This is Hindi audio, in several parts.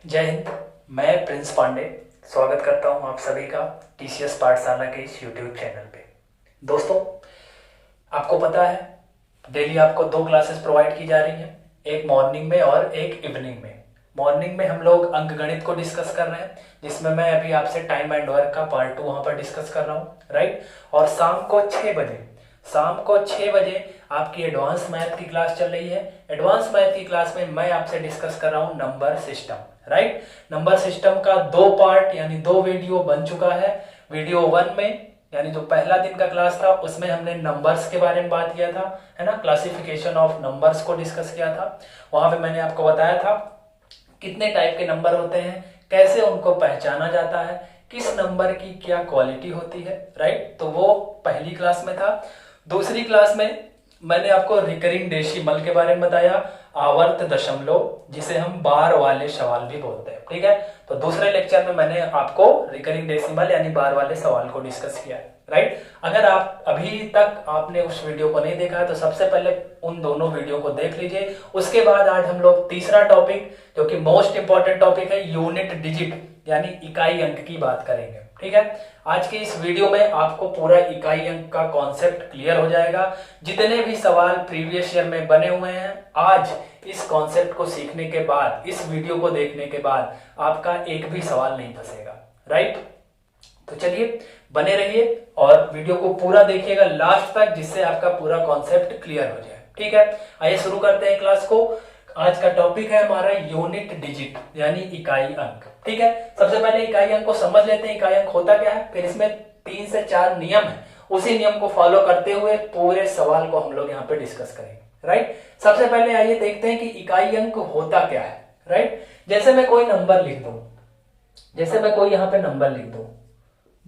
जय हिंद। मैं प्रिंस पांडे स्वागत करता हूं आप सभी का टीसीएस पाठशाला के इस यूट्यूब चैनल पे। दोस्तों, आपको पता है डेली आपको दो क्लासेस प्रोवाइड की जा रही हैं, एक मॉर्निंग में और एक इवनिंग में। मॉर्निंग में हम लोग अंकगणित को डिस्कस कर रहे हैं, जिसमें मैं अभी आपसे टाइम एंड वर्क का पार्ट 2 वहां पर डिस्कस कर रहा हूँ, राइट। और शाम को 6 बजे आपकी एडवांस मैथ की क्लास चल रही है। एडवांस मैथ की क्लास में मैं आपसे डिस्कस कर रहा हूँ number system, right. Number system का 2 पार्ट यानी 2 वीडियो बन चुका है। वीडियो 1 में यानी जो पहला दिन का क्लास था उसमें हमने नंबर्स के बारे में बात किया था, है ना, क्लासिफिकेशन ऑफ नंबर्स को डिस्कस किया था। वहां पे मैंने आपको बताया था कितने टाइप के नंबर होते हैं, कैसे उनको पहचाना जाता है, किस नंबर की क्या क्वालिटी होती है, राइट। तो वो पहली क्लास में था। दूसरी क्लास में मैंने आपको रिकरिंग डेसिमल के बारे में बताया, आवर्त दशमलव, जिसे हम बार वाले सवाल भी बोलते हैं, ठीक है। तो दूसरे लेक्चर में मैंने आपको रिकरिंग डेसिमल यानी बार वाले सवाल को डिस्कस किया है, राइट। अगर आप अभी तक आपने उस वीडियो को नहीं देखा है तो सबसे पहले उन दोनों वीडियो को देख लीजिए। उसके बाद आज हम लोग तीसरा टॉपिक, जो कि मोस्ट इंपॉर्टेंट टॉपिक है, यूनिट डिजिट यानी इकाई अंक की बात करेंगे, ठीक है। आज के इस वीडियो में आपको पूरा इकाई अंक का कॉन्सेप्ट क्लियर हो जाएगा। जितने भी सवाल प्रीवियस ईयर में बने हुए हैं, आज इस कॉन्सेप्ट को सीखने के बाद, इस वीडियो को देखने के बाद आपका एक भी सवाल नहीं फंसेगा, राइट। तो चलिए बने रहिए और वीडियो को पूरा देखिएगा लास्ट तक, जिससे आपका पूरा कॉन्सेप्ट क्लियर हो जाए, ठीक है। आइए शुरू करते हैं क्लास को। आज का टॉपिक है हमारा यूनिट डिजिट यानी इकाई अंक, ठीक है। सबसे पहले इकाई अंक को समझ लेते हैं, इकाई अंक होता क्या है, फिर इसमें 3 से 4 नियम है, उसी नियम को फॉलो करते हुए पूरे सवाल को हम लोग यहाँ पे डिस्कस करेंगे, राइट। सबसे पहले आइए देखते हैं कि इकाई अंक होता क्या है, राइट। जैसे मैं कोई नंबर लिख दूं, जैसे मैं कोई यहाँ पे नंबर लिख दूं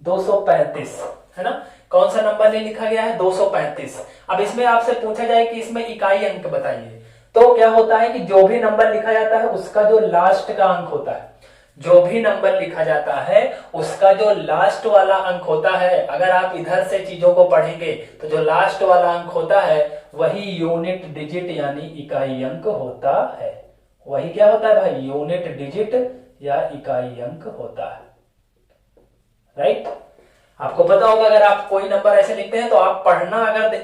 235, है ना। कौन सा नंबर नहीं लिखा गया है, 235। अब इसमें आपसे पूछा जाए कि इसमें इकाई अंक बताइए, तो क्या होता है कि जो भी नंबर लिखा जाता है उसका जो लास्ट का अंक होता है, जो भी नंबर लिखा जाता है उसका जो लास्ट वाला अंक होता है, अगर आप इधर से चीजों को पढ़ेंगे तो जो लास्ट वाला अंक होता है वही यूनिट डिजिट यानी इकाई अंक होता है। वही क्या होता है भाई, यूनिट डिजिट या इकाई अंक होता है, राइट। आपको पता होगा अगर आप कोई नंबर ऐसे लिखते हैं तो आप पढ़ना, अगर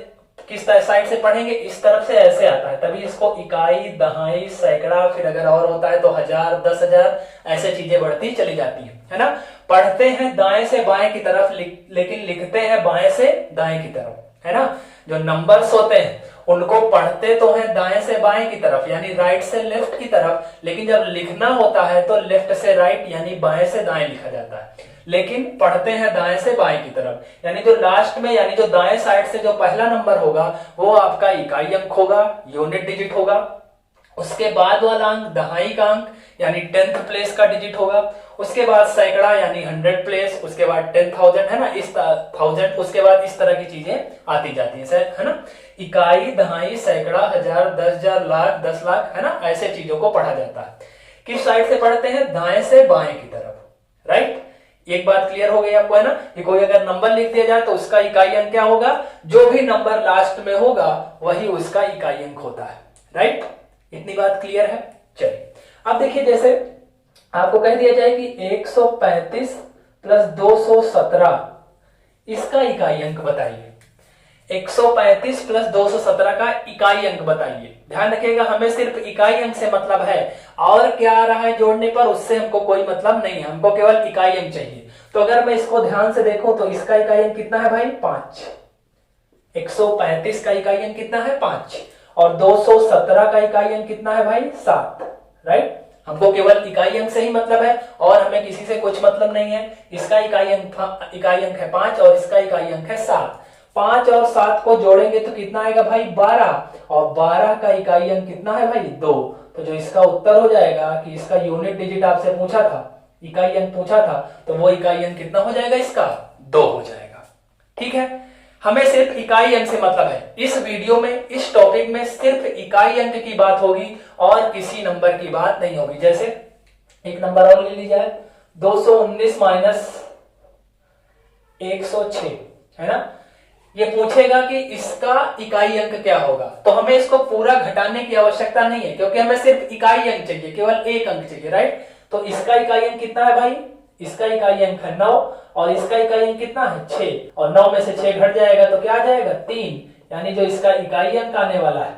किस साइड से पढ़ेंगे, इस तरफ से ऐसे आता है, तभी इसको इकाई, दहाई, सैकड़ा, फिर अगर और होता है तो 1000, 10,000, ऐसे चीजें बढ़ती चली जाती है ना। पढ़ते हैं दाएं से बाएं की तरफ, लेकिन लिखते हैं बाएं से दाएं की तरफ, है ना। जो नंबर्स होते हैं उनको पढ़ते तो हैं दाएं से बाएं की तरफ यानी राइट से लेफ्ट की तरफ, लेकिन जब लिखना होता है तो लेफ्ट से राइट यानी बाएं से दाएं लिखा जाता है, लेकिन पढ़ते हैं दाएं से बाएं की तरफ। यानी जो लास्ट में यानी जो दाएं साइड से जो पहला नंबर होगा वो आपका इकाई अंक होगा, यूनिट डिजिट होगा। उसके बाद वाला अंक दहाई का अंक यानी 10th प्लेस का डिजिट होगा। उसके बाद सैकड़ा यानी 100 प्लेस, उसके बाद 10,000, है ना, इस 1000, उसके बाद इस तरह की चीजें आती जाती है ना। इकाई, दहाई, सैकड़ा, 1000, 10,000, लाख, 10 लाख, है ना, ऐसे चीजों को पढ़ा जाता है। किस साइड से पढ़ते हैं, दाएं से बाएं की तरफ, राइट। एक बात क्लियर हो गई आपको, है ना, कि कोई अगर नंबर लिख दिया जाए तो उसका इकाई अंक क्या होगा, जो भी नंबर लास्ट में होगा वही उसका इकाई अंक होता है, राइट। इतनी बात क्लियर है। चलिए अब देखिए, जैसे आपको कह दिया जाए कि 135 प्लस 217 इसका इकाई अंक बताइए। 135 प्लस 217 का इकाई अंक बताइए। ध्यान रखिएगा, हमें सिर्फ इकाई अंक से मतलब है, और क्या आ रहा है जोड़ने पर उससे हमको कोई मतलब नहीं है, हमको केवल इकाई अंक चाहिए। तो अगर मैं इसको ध्यान से देखूं तो इसका इकाई अंक कितना है भाई, 5। 135 का इकाई अंक कितना है, 5, और 217 का इकाई अंक कितना है भाई, 7, राइट। हमको केवल इकाई अंक से ही मतलब है और हमें किसी से कुछ मतलब नहीं है। इसका इकाई अंक है 5 और इसका इकाई अंक है 7। 5 और 7 को जोड़ेंगे तो कितना आएगा भाई, 12, और 12 का इकाई अंक कितना है भाई, 2। तो जो इसका उत्तर हो जाएगा कि इसका यूनिट डिजिट आपसे पूछा था, इकाई अंक पूछा था, तो वो इकाई अंक कितना हो जाएगा, इसका 2 हो जाएगा, ठीक है। हमें सिर्फ इकाई अंक से मतलब है। इस वीडियो में, इस टॉपिक में सिर्फ इकाई अंक की बात होगी और किसी नंबर की बात नहीं होगी। जैसे एक नंबर और ले लीजिए, 219 माइनस 106, है ना। ये पूछेगा कि इसका इकाई अंक क्या होगा, तो हमें इसको पूरा घटाने की आवश्यकता नहीं है, क्योंकि हमें सिर्फ इकाई अंक चाहिए, केवल एक अंक चाहिए, राइट। तो इसका इकाई अंक कितना है भाई, इसका इकाई अंक है 9 और इसका इकाई अंक कितना है 6, और 9 में से 6 घट जाएगा तो क्या आ जाएगा 3, यानी जो इसका इकाई अंक आने वाला है,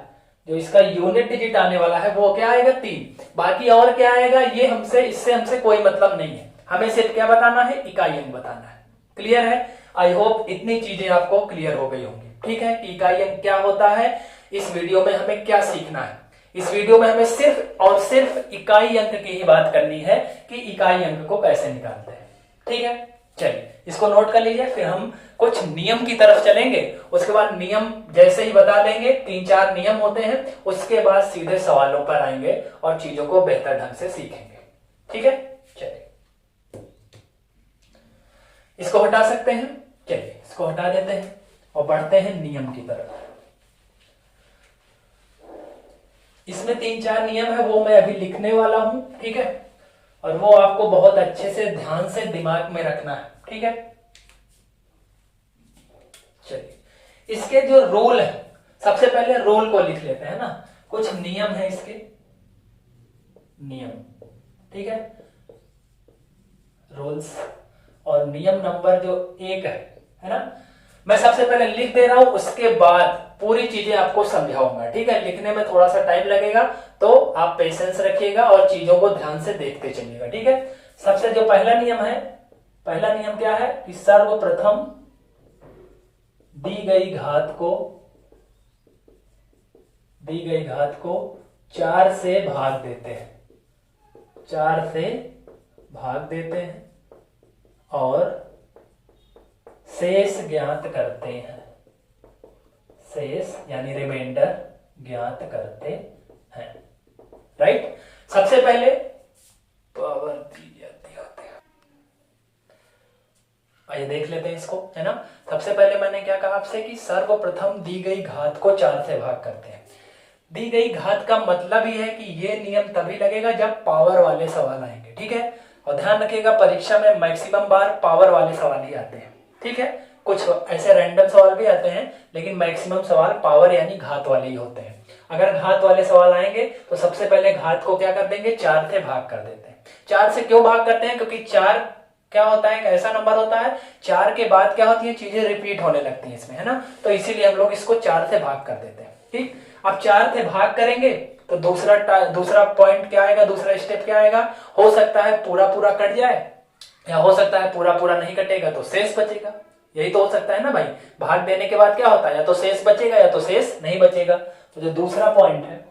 जो इसका यूनिट डिजिट आने वाला है वो क्या आएगा 3। बाकी और क्या आएगा ये इससे हमसे कोई मतलब नहीं है, हमें सिर्फ क्या बताना है, इकाई अंक बताना है। क्लियर है? आई होप इतनी चीजें आपको क्लियर हो गई होंगी। ठीक है कि इकाई अंक क्या होता है, इस वीडियो में हमें क्या सीखना है। इस वीडियो में हमें सिर्फ और सिर्फ इकाई अंक की ही बात करनी है कि इकाई अंक को कैसे निकालते हैं। ठीक है, चलिए इसको नोट कर लीजिए, फिर हम कुछ नियम की तरफ चलेंगे। उसके बाद नियम जैसे ही बता देंगे, 3-4 नियम होते हैं, उसके बाद सीधे सवालों पर आएंगे और चीजों को बेहतर ढंग से सीखेंगे। ठीक है, चलिए इसको हटा सकते हैं, चलिए इसको हटा देते हैं और बढ़ते हैं नियम की तरफ। इसमें 3-4 नियम है, वो मैं अभी लिखने वाला हूं। ठीक है, और वो आपको बहुत अच्छे से ध्यान से दिमाग में रखना है। ठीक है, चलिए इसके जो रूल है, सबसे पहले रूल को लिख लेते हैं ना, कुछ नियम है इसके, नियम। ठीक है, रूल्स और नियम नंबर जो 1 है ना, मैं सबसे पहले लिख दे रहा हूं, उसके बाद पूरी चीजें आपको समझाऊंगा। ठीक है, लिखने में थोड़ा सा टाइम लगेगा तो आप पेशेंस रखिएगा और चीजों को ध्यान से देखते चलिएगा। ठीक है, सबसे जो पहला नियम है, पहला नियम क्या है कि सर्वप्रथम दी गई घात को 4 से भाग देते हैं, 4 से भाग देते हैं और शेष ज्ञात करते हैं, शेष यानी रिमाइंडर ज्ञात करते हैं। राइट, सबसे पहले पावर दी जाती होती है, आइए देख लेते हैं इसको, है ना। सबसे पहले मैंने क्या कहा आपसे कि सर्वप्रथम दी गई घात को 4 से भाग करते हैं। दी गई घात का मतलब ही है कि ये नियम तभी लगेगा जब पावर वाले सवाल आएंगे। ठीक है, और ध्यान रखिएगा परीक्षा में मैक्सिमम बार पावर वाले सवाल ही आते हैं। ठीक है, कुछ ऐसे रैंडम सवाल भी आते हैं, लेकिन मैक्सिमम सवाल पावर यानी घात वाले ही होते हैं। अगर घात वाले सवाल आएंगे तो सबसे पहले घात को क्या कर देंगे, 4 से भाग कर देते हैं। 4 से क्यों भाग करते हैं, क्योंकि 4 क्या होता है, एक ऐसा नंबर होता है 4 के बाद क्या होती है, चीजें रिपीट होने लगती हैं इसमें, है ना। तो इसीलिए हम लोग इसको 4 से भाग कर देते हैं। ठीक, अब 4 से भाग करेंगे तो दूसरा पॉइंट क्या आएगा, दूसरा स्टेप क्या आएगा, हो सकता है पूरा पूरा कट जाए या हो सकता है पूरा पूरा नहीं कटेगा तो शेष बचेगा। यही तो हो सकता है ना भाई, भाग देने के बाद क्या होता है, या तो शेष बचेगा या तो शेष नहीं बचेगा। तो जो दूसरा पॉइंट है,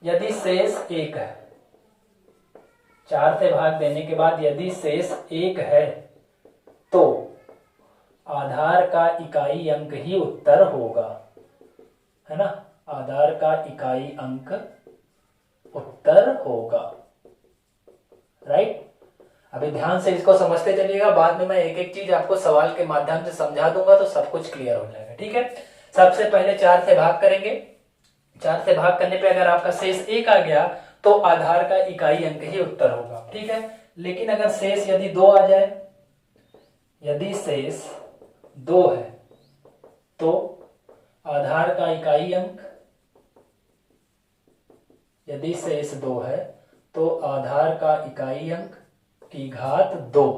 यदि शेष 1 है, 4 से भाग देने के बाद यदि शेष 1 है तो आधार का इकाई अंक ही उत्तर होगा, है ना। आधार का इकाई अंक उत्तर होगा। राइट, अभी ध्यान से इसको समझते चलिएगा, बाद में मैं एक एक चीज आपको सवाल के माध्यम से समझा दूंगा तो सब कुछ क्लियर हो जाएगा। ठीक है, सबसे पहले 4 से भाग करेंगे, 4 से भाग करने पे अगर आपका शेष 1 आ गया तो आधार का इकाई अंक ही उत्तर होगा। ठीक है, लेकिन अगर शेष यदि 2 आ जाए, यदि शेष 2 है तो आधार का इकाई अंक, यदि शेष 2 है तो आधार का इकाई अंक की घात 2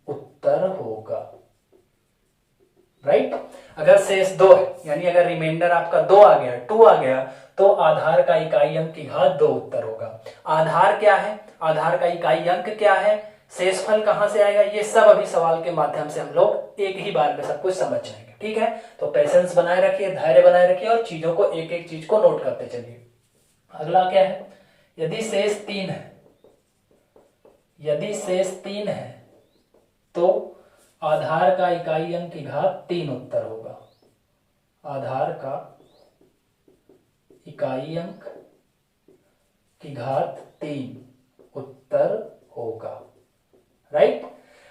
उत्तर होगा। राइट, अगर शेष 2 है यानी अगर रिमाइंडर आपका 2 आ गया, 2 आ गया तो आधार का इकाई अंक की घात 2 उत्तर होगा। आधार क्या है, आधार का इकाई अंक क्या है, शेषफल कहां से आएगा, ये सब अभी सवाल के माध्यम से हम लोग एक ही बार में सब कुछ समझ जाएंगे। ठीक है, तो पेशेंस बनाए रखिए, धैर्य बनाए रखिए और चीजों को एक एक चीज को नोट करते चलिए। अगला क्या है, यदि शेष 3 है, यदि शेष 3 है तो आधार का इकाई अंक की घात 3 उत्तर होगा। आधार का इकाई अंक की घात 3 उत्तर होगा। राइट,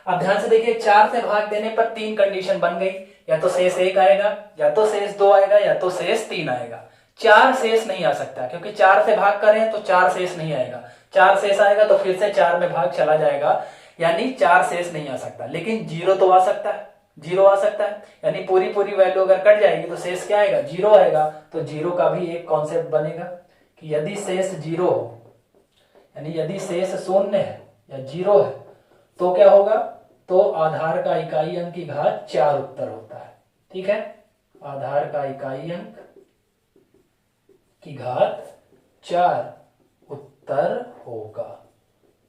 अब ध्यान से देखिए, 4 से भाग देने पर 3 कंडीशन बन गई, या तो शेष 1 आएगा, या तो शेष 2 आएगा, या तो शेष 3 आएगा। 4 शेष नहीं आ सकता, क्योंकि 4 से भाग कर रहे हैं तो 4 शेष नहीं आएगा। 4 शेष आएगा तो फिर से 4 में भाग चला जाएगा, यानी 4 शेष नहीं आ सकता। लेकिन 0 तो आ सकता है, 0 आ सकता है, यानी पूरी पूरी वैल्यू अगर कट जाएगी तो शेष क्या आएगा, 0 आएगा। तो 0 का भी एक कॉन्सेप्ट बनेगा कि यदि शेष 0 हो, यानी यदि शेष 0 है या 0 है तो क्या होगा, तो आधार का इकाई अंक की घात 4 उत्तर होता है। ठीक है, आधार का इकाई अंक की घात 4 उत्तर होगा।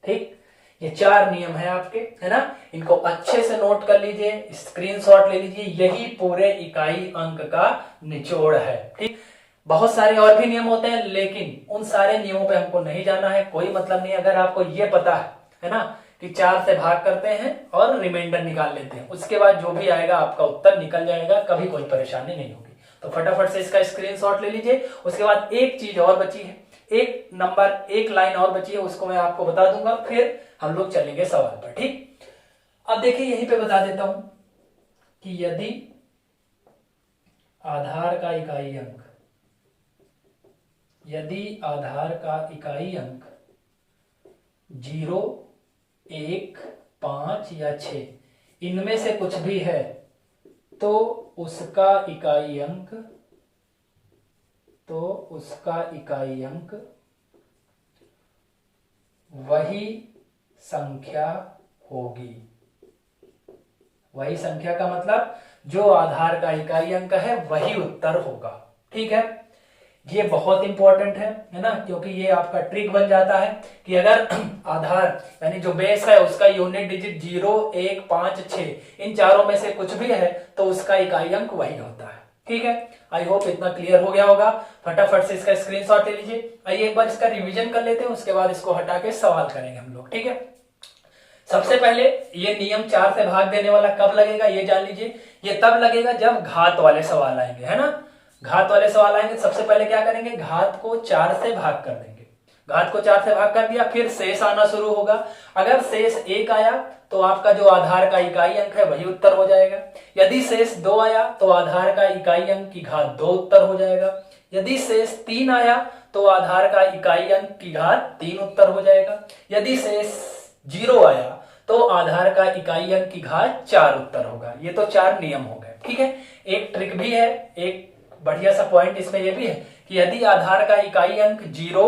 ठीक, ये 4 नियम है आपके, है ना, इनको अच्छे से नोट कर लीजिए, स्क्रीनशॉट ले लीजिए, यही पूरे इकाई अंक का निचोड़ है। ठीक, बहुत सारे और भी नियम होते हैं लेकिन उन सारे नियमों पे हमको नहीं जाना है, कोई मतलब नहीं। अगर आपको ये पता है ना, कि 4 से भाग करते हैं और रिमाइंडर निकाल लेते हैं, उसके बाद जो भी आएगा आपका उत्तर निकल जाएगा, कभी कोई परेशानी नहीं होगी। तो फटाफट से इसका स्क्रीनशॉट ले लीजिए। उसके बाद एक चीज और बची है, एक नंबर, एक लाइन और बची है, उसको मैं आपको बता दूंगा, फिर हम लोग चलेंगे सवाल पर। ठीक, अब देखिए यहीं पे बता देता हूं कि यदि आधार का इकाई अंक, यदि आधार का इकाई अंक 0, 1, 5 या 6 इनमें से कुछ भी है तो उसका इकाई अंक, तो उसका इकाई अंक वही संख्या होगी। वही संख्या का मतलब जो आधार का इकाई अंक है वही उत्तर होगा। ठीक है, ये बहुत इंपॉर्टेंट है ना, क्योंकि ये आपका ट्रिक बन जाता है कि अगर आधार यानी जो बेस है उसका यूनिट डिजिट 0, 1, 5, 6 इन चारों में से कुछ भी है तो उसका इकाई अंक वही होता है। ठीक है, आई होप इतना क्लियर हो गया होगा। फटाफट से इसका स्क्रीनशॉट ले लीजिए। आइए एक बार इसका रिवीजन कर लेते हैं, उसके बाद इसको हटा के सवाल करेंगे हम लोग। ठीक है, सबसे पहले ये नियम 4 से भाग देने वाला कब लगेगा ये जान लीजिए। ये तब लगेगा जब घात वाले सवाल आएंगे, है ना, घात वाले सवाल आएंगे। सबसे पहले क्या करेंगे, घात को 4 से भाग कर देंगे। घात को 4 से भाग कर दिया, फिर शेष आना शुरू होगा। अगर शेष 1 आया तो आपका जो आधार का इकाई अंक है वही उत्तर हो जाएगा। यदि शेष 2 आया तो आधार का इकाई अंक की घात 2 उत्तर हो जाएगा। यदि शेष 3 आया तो आधार का इकाई अंक की घात 3 उत्तर हो जाएगा। यदि शेष 0 आया तो आधार का इकाई अंक की घात 4 उत्तर होगा। ये तो 4 नियम हो गए। ठीक है, एक ट्रिक भी है, एक बढ़िया सा पॉइंट इसमें यह भी है कि यदि आधार का इकाई अंक 0,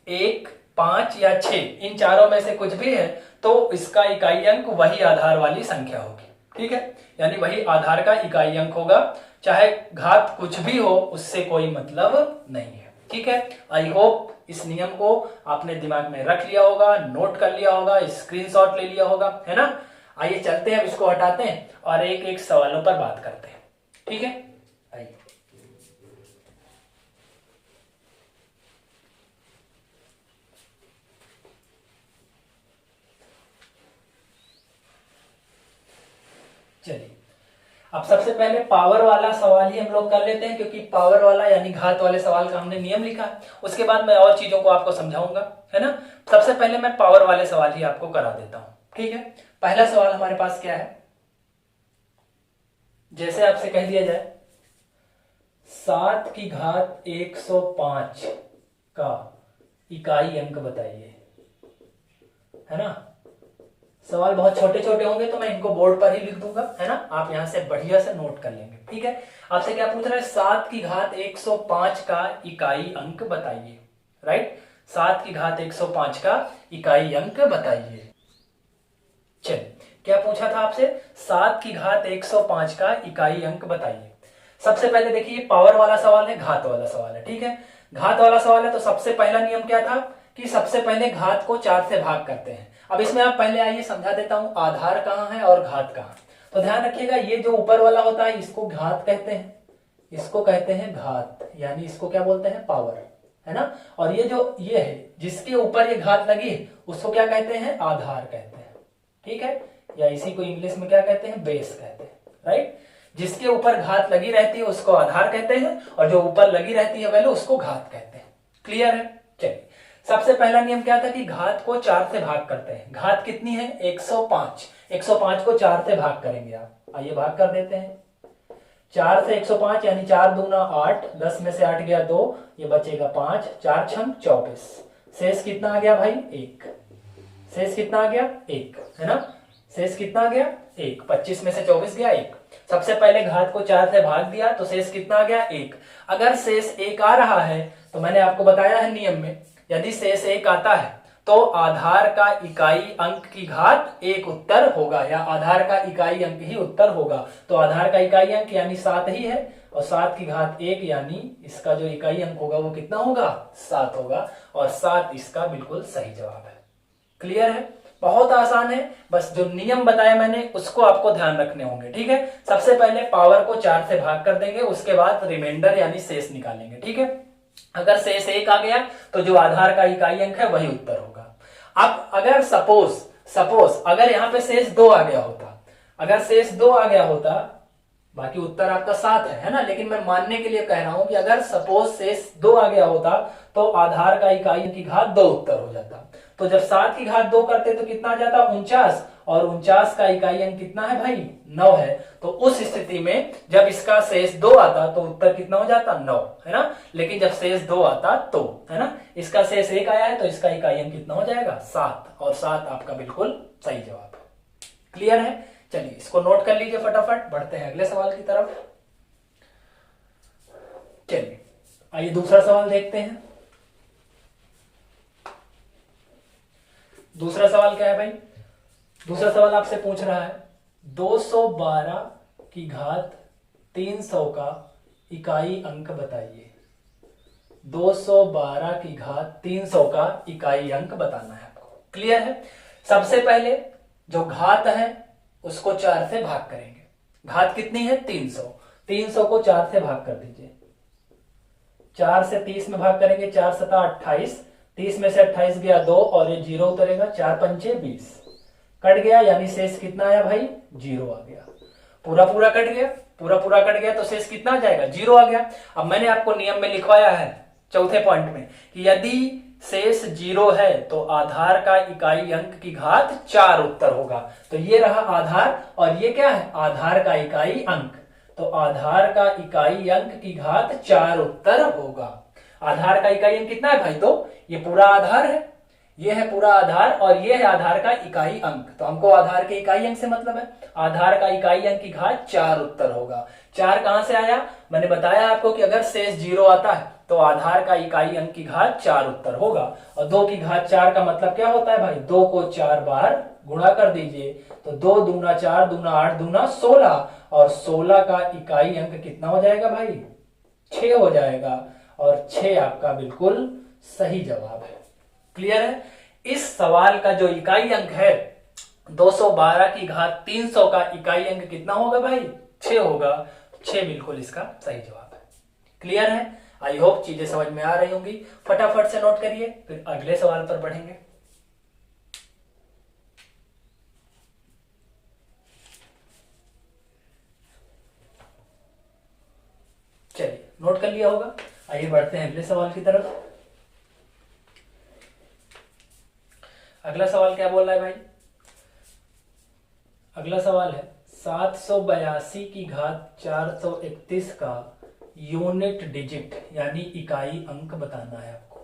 1, 5 या 6 इन चारों में से कुछ भी है तो इसका इकाई अंक वही आधार वाली संख्या होगी। ठीक है, यानी वही आधार का इकाई अंक होगा, चाहे घात कुछ भी हो, उससे कोई मतलब नहीं है। ठीक है, आई होप इस नियम को आपने दिमाग में रख लिया होगा, नोट कर लिया होगा, स्क्रीनशॉट ले लिया होगा, है ना। आइए चलते हैं, अब इसको हटाते हैं और एक एक सवालों पर बात करते हैं। ठीक है, आइए। चलिए, अब सबसे पहले पावर वाला सवाल ही हम लोग कर लेते हैं, क्योंकि पावर वाला यानी घात वाले सवाल का हमने नियम लिखा है। उसके बाद मैं और चीजों को आपको समझाऊंगा, है ना। सबसे पहले मैं पावर वाले सवाल ही आपको करा देता हूं। ठीक है, पहला सवाल हमारे पास क्या है, जैसे आपसे कह दिया जाए 7 की घात 105 का इकाई अंक बताइए, है ना। सवाल बहुत छोटे छोटे होंगे तो मैं इनको बोर्ड पर ही लिख दूंगा, है ना, आप यहां से बढ़िया से नोट कर लेंगे। ठीक है, आपसे क्या पूछ रहा है, 7 की घात 105 का इकाई अंक बताइए। राइट, 7 की घात 105 का इकाई अंक बताइए। चलिए, क्या पूछा था आपसे, 7 की घात 105 का इकाई अंक बताइए। सबसे पहले देखिए पावर वाला सवाल है, घात वाला सवाल है। ठीक है, घात वाला सवाल है तो सबसे पहला नियम क्या था कि सबसे पहले घात को 4 से भाग करते हैं। अब इसमें आप पहले आइए समझा देता हूं आधार कहां है और घात कहां। तो ध्यान रखिएगा, ये जो ऊपर वाला होता है इसको घात कहते हैं, इसको कहते हैं घात, यानी इसको क्या बोलते हैं, पावर, है ना। और ये जो ये है जिसके ऊपर ये घात लगी है उसको क्या कहते हैं, आधार कहते हैं। ठीक है, या इसी को इंग्लिश में क्या कहते हैं, बेस कहते हैं। राइट, जिसके ऊपर घात लगी रहती है उसको आधार कहते हैं और जो ऊपर लगी रहती है वैल्यू उसको घात कहते हैं। क्लियर है। चलिए, सबसे पहला नियम क्या था कि घात को 4 से भाग करते हैं। घात कितनी है, 105। 105 को 4 से भाग करेंगे आप, आइए भाग कर देते हैं। 4 से 105 यानी 4 दूना 8, 10 में से 8 गया 2, ये बचेगा 5, 4 छंग 24। शेष कितना आ गया भाई, 1। शेष कितना आ गया, 1, है ना। शेष कितना आ गया, 1। 25 में से 24 गया 1। सबसे पहले घात को 4 से भाग दिया तो शेष कितना आ गया, 1। अगर शेष 1 आ रहा है तो मैंने आपको बताया है नियम में, यदि शेष 1 आता है तो आधार का इकाई अंक की घात 1 उत्तर होगा, या आधार का इकाई अंक ही उत्तर होगा। तो आधार का इकाई अंक यानी 7 ही है, और 7 की घात 1 यानी इसका जो इकाई अंक होगा वो कितना होगा, 7 होगा, और 7 इसका बिल्कुल सही जवाब है। क्लियर है? बहुत आसान है, बस जो नियम बताए मैंने उसको आपको ध्यान रखने होंगे। ठीक है, सबसे पहले पावर को 4 से भाग कर देंगे, उसके बाद रिमाइंडर यानी शेष निकालेंगे। ठीक है, अगर शेष 1 आ गया तो जो आधार का इकाई अंक है वही उत्तर होगा। अब अगर सपोज अगर यहां पे शेष 2 आ गया होता, अगर शेष 2 आ गया होता, बाकी उत्तर आपका 7 है ना, लेकिन मैं मानने के लिए कह रहा हूं कि अगर सपोज शेष 2 आ गया होता तो आधार का इकाई अंक की घात 2 उत्तर हो जाता। तो जब 7 की घात 2 करते तो कितना आ जाता, 49, और 49 का इकाई अंक कितना है भाई, 9 है। तो उस स्थिति में जब इसका शेष 2 आता तो उत्तर कितना हो जाता, 9, है ना। लेकिन जब शेष 2 आता तो, है ना, इसका शेष 1 आया है तो इसका इकाई अंक कितना हो जाएगा, 7, और 7 आपका बिल्कुल सही जवाब है। क्लियर है? चलिए इसको नोट कर लीजिए, फटाफट बढ़ते हैं अगले सवाल की तरफ। चलिए आइए दूसरा सवाल देखते हैं। दूसरा सवाल क्या है भाई? दूसरा सवाल आपसे पूछ रहा है 212 की घात 300 का इकाई अंक बताइए। 212 की घात 300 का इकाई अंक बताना है आपको। क्लियर है? सबसे पहले जो घात है उसको 4 से भाग करेंगे। घात कितनी है, 300। 300 को 4 से भाग कर दीजिए। 4 से 30 में भाग करेंगे, 4 सता 28, 30 में से 28 गया 2 और ये 0 उतरेगा, 4 पंचे 20, कट गया, यानी शेष कितना आया भाई, 0 आ गया। पूरा पूरा कट गया, पूरा पूरा कट गया तो शेष कितना आ जाएगा, 0 आ गया। अब मैंने आपको नियम में लिखवाया है चौथे पॉइंट में कि यदि शेष 0 है तो आधार का इकाई अंक की घात 4 उत्तर होगा। तो ये रहा आधार, और ये क्या है, आधार का इकाई अंक। तो आधार का इकाई अंक की घात 4 उत्तर होगा। आधार का इकाई अंक कितना है भाई, तो ये पूरा आधार है, ये है पूरा आधार, और ये है आधार का इकाई अंक। तो हमको आधार के इकाई अंक से मतलब है, आधार का इकाई अंक की घात 4 उत्तर होगा। 4 कहां से आया, मैंने बताया आपको कि अगर शेष 0 आता है तो आधार का इकाई अंक की घात 4 उत्तर होगा। और 2 की घात 4 का मतलब क्या होता है भाई, 2 को 4 बार गुणा कर दीजिए, तो 2 दूना 4 दूना 8 दूना 16, और 16 का इकाई अंक कितना हो जाएगा भाई, 6 हो जाएगा, और 6 आपका बिल्कुल सही जवाब है। क्लियर है? इस सवाल का जो इकाई अंक है 212 की घात 300 का इकाई अंक कितना होगा भाई, 6 होगा। 6 बिल्कुल इसका सही जवाब है। क्लियर है? आई होप चीजें समझ में आ रही होंगी। फटाफट से नोट करिए, फिर अगले सवाल पर बढ़ेंगे। चलिए नोट कर लिया होगा, आइए बढ़ते हैं अगले सवाल की तरफ। अगला सवाल क्या बोल रहा है भाई? अगला सवाल है 782 की घात 431 का यूनिट डिजिट यानी इकाई अंक बताना है आपको।